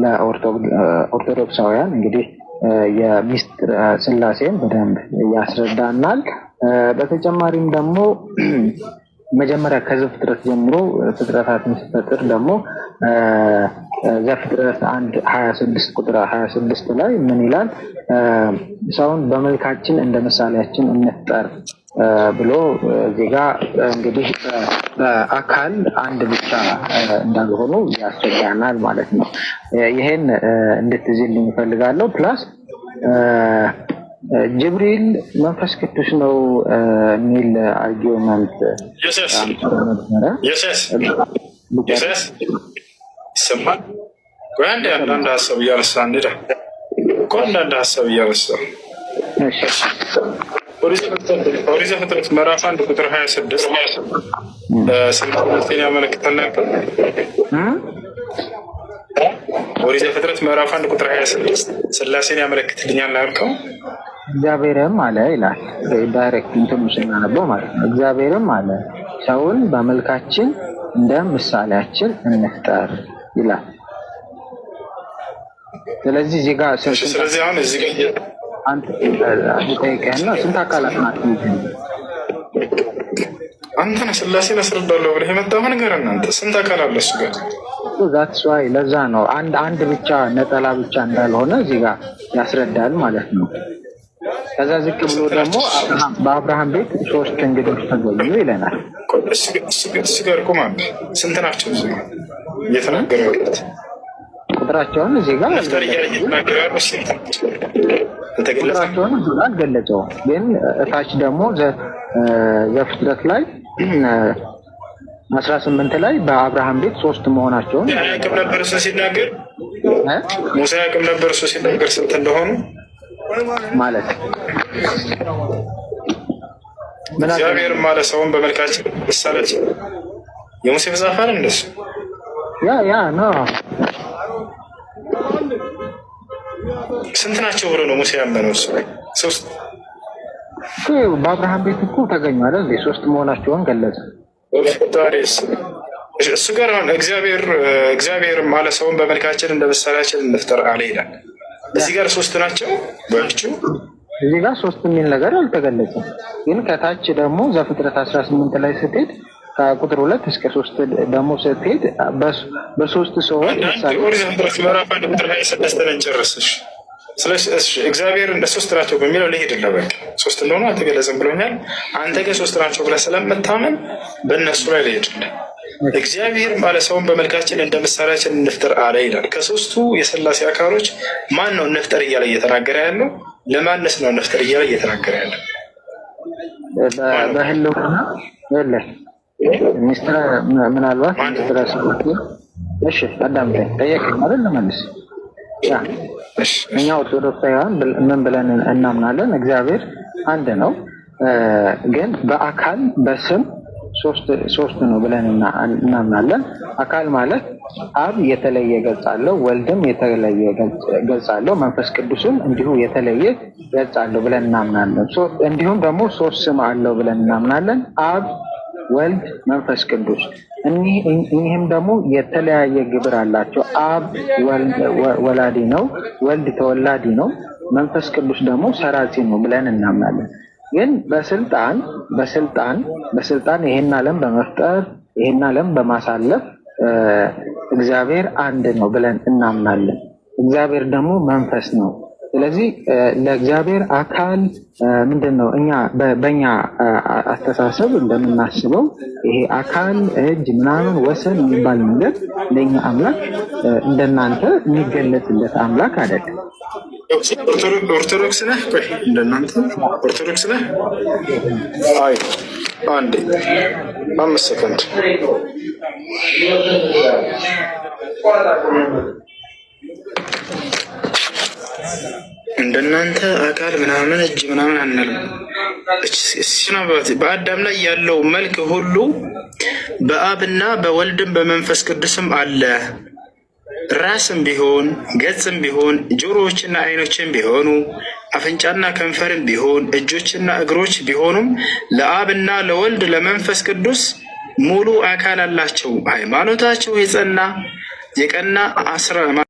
ለኦርቶዶክሳውያን እንግዲህ የሚስጥር ስላሴን በደንብ ያስረዳናል። በተጨማሪም ደግሞ መጀመሪያ ከዘፍጥረት ጀምሮ ፍጥረታትን ሲፈጥር ደግሞ ዘፍጥረት 1:26 ቁጥር 26 ላይ ምን ይላል? ሰውን በመልካችን እንደ ምሳሌያችን እንፍጠር ብሎ ዜጋ እንግዲህ በአካል አንድ ብቻ እንዳልሆኑ ያስረዳናል ማለት ነው። ይሄን እንድትይዝልኝ እፈልጋለሁ። ፕላስ ጅብሪል መንፈስ ቅዱስ ነው የሚል አርጊውመንት ይሰማል። አንዳንድ ሀሳብ እያነሳ አንዳንድ ሀሳብ እያነሳ ኦሪት ዘፍጥረት ምዕራፍ 1 ቁጥር 26 ስላሴን ያመለክታል ነበር። ኦሪት ዘፍጥረት ምዕራፍ 1 ቁጥር 26 ስላሴን ያመለክትልኛል ያልከው እግዚአብሔርም አለ ይላል። ዳይሬክት እንትም ስናነበው ማለት ነው። እግዚአብሔርም አለ ሰውን በመልካችን እንደ ምሳሌያችን እንፍጠር ይላል። ስለዚህ እዚህ ጋር ስለዚህ አሁን እዚህ ጋር አንተ ጠይቀህና ስንት አካላት ናቸው? አንተ ነህ ስላሴን አስረዳለሁ ብለህ የመጣው ነገር እናንተ ስንት አካል አለ እሱ ጋር? ዛትስ ዋይ ለዛ ነው አንድ ብቻ ነጠላ ብቻ እንዳልሆነ እዚህ ጋር ያስረዳል ማለት ነው። ከዛ ዝቅ ብሎ ደግሞ በአብርሃም ቤት 3 እንግዶች ተገኙ ይለናል። እሱ ጋር ቁም። ስንት ናቸው? እዚህ ጋር እየተናገረ ያሉት ቁጥራቸውን እዚህ ጋር ቁጥራቸውን አልገለጸውም። ግን እታች ደግሞ ዘፍጥረት ላይ 18 ላይ በአብርሃም ቤት 3 መሆናቸውን ያቅም ነበር እሱ ሲናገር። ሙሳ ያቅም ነበር እሱ ሲናገር ስንት እንደሆኑ ማለት እግዚአብሔር ማለት ሰውን በመልካችን ምሳሌያችን የሙሴ መጽሐፍ አለ እንደሱ ያ ነው። ስንት ናቸው ብሎ ነው ሙሴ ያመነው? እሱ 3 በአብርሃም ቤት እኮ ተገኙ አይደል? 3 መሆናቸውን ገለጸ። እሱ ጋር አሁን እግዚአብሔር ማለት ሰውን በመልካችን እንደ ምሳሌያችን እንፍጠር አለ ይላል። እዚህ ጋር 3 ናቸው በልጩ እዚህ ጋር 3 የሚል ነገር አልተገለጸም። ግን ከታች ደግሞ ዘፍጥረት 18 ላይ ስትሄድ ከቁጥር 2 እስከ 3 ደግሞ ስትሄድ በ3 ሰዎች ምሳሌ ምዕራፍ 1 ቁጥር 26 ላይ ጨረስሽ። ስለዚህ እግዚአብሔር እንደ 3 ናቸው በሚለው ልሄድልህ። በቃ 3 እንደሆነ አልተገለጸም ብሎኛል። አንተ ግን 3 ናቸው ብለህ ስለምታመን በእነሱ ላይ ልሄድልህ። እግዚአብሔር ማለት ሰውን በመልካችን እንደ ምሳሌያችን እንፍጠር አለ ይላል። ከ3ቱ የሥላሴ አካሎች ማን ነው እንፍጠር እያለ እየተናገረ ያለው? ለማንስ ነው እንፍጠር እያለ እየተናገረ ያለው? በህልውና የለ ሚስትር ምናልባት ሚስትር ሰውት እሺ፣ አዳምጠኝ ጠየቀኝ አይደል? ለማንስ እኛ ኦርቶዶክሳውያን ምን ብለን እናምናለን? እግዚአብሔር አንድ ነው፣ ግን በአካል በስም ሶስት ነው ብለን እናምናለን። አካል ማለት አብ የተለየ ገጽ አለው፣ ወልድም የተለየ ገጽ አለው፣ መንፈስ ቅዱስም እንዲሁ የተለየ ገጽ አለው ብለን እናምናለን። እንዲሁም ደግሞ ሶስት ስም አለው ብለን እናምናለን፣ አብ፣ ወልድ፣ መንፈስ ቅዱስ። እኒህም ደግሞ የተለያየ ግብር አላቸው። አብ ወላዲ ነው፣ ወልድ ተወላዲ ነው፣ መንፈስ ቅዱስ ደግሞ ሰራጺ ነው ብለን እናምናለን። ግን በስልጣን ይሄን ዓለም በመፍጠር ይሄን ዓለም በማሳለፍ እግዚአብሔር አንድ ነው ብለን እናምናለን። እግዚአብሔር ደግሞ መንፈስ ነው። ስለዚህ ለእግዚአብሔር አካል ምንድን ነው? በእኛ አስተሳሰብ እንደምናስበው ይሄ አካል እጅ ምናምን ወሰን የሚባል ነገር ለእኛ አምላክ እንደናንተ የሚገለጽለት አምላክ አይደለም። ኦርቶዶክስ ነህ? ቆይ እንደናንተ ኦርቶዶክስ ነህ? አይ አንዴ 5 ሰከንድ እንደናንተ አካል ምናምን እጅ ምናምን አንልም። በአዳም ላይ ያለው መልክ ሁሉ በአብና በወልድም በመንፈስ ቅዱስም አለ። ራስም ቢሆን ገጽም ቢሆን ጆሮዎችና ዓይኖችም ቢሆኑ አፍንጫና ከንፈርም ቢሆን እጆችና እግሮች ቢሆኑም ለአብና ለወልድ ለመንፈስ ቅዱስ ሙሉ አካል አላቸው። ሃይማኖታቸው የጸና የቀና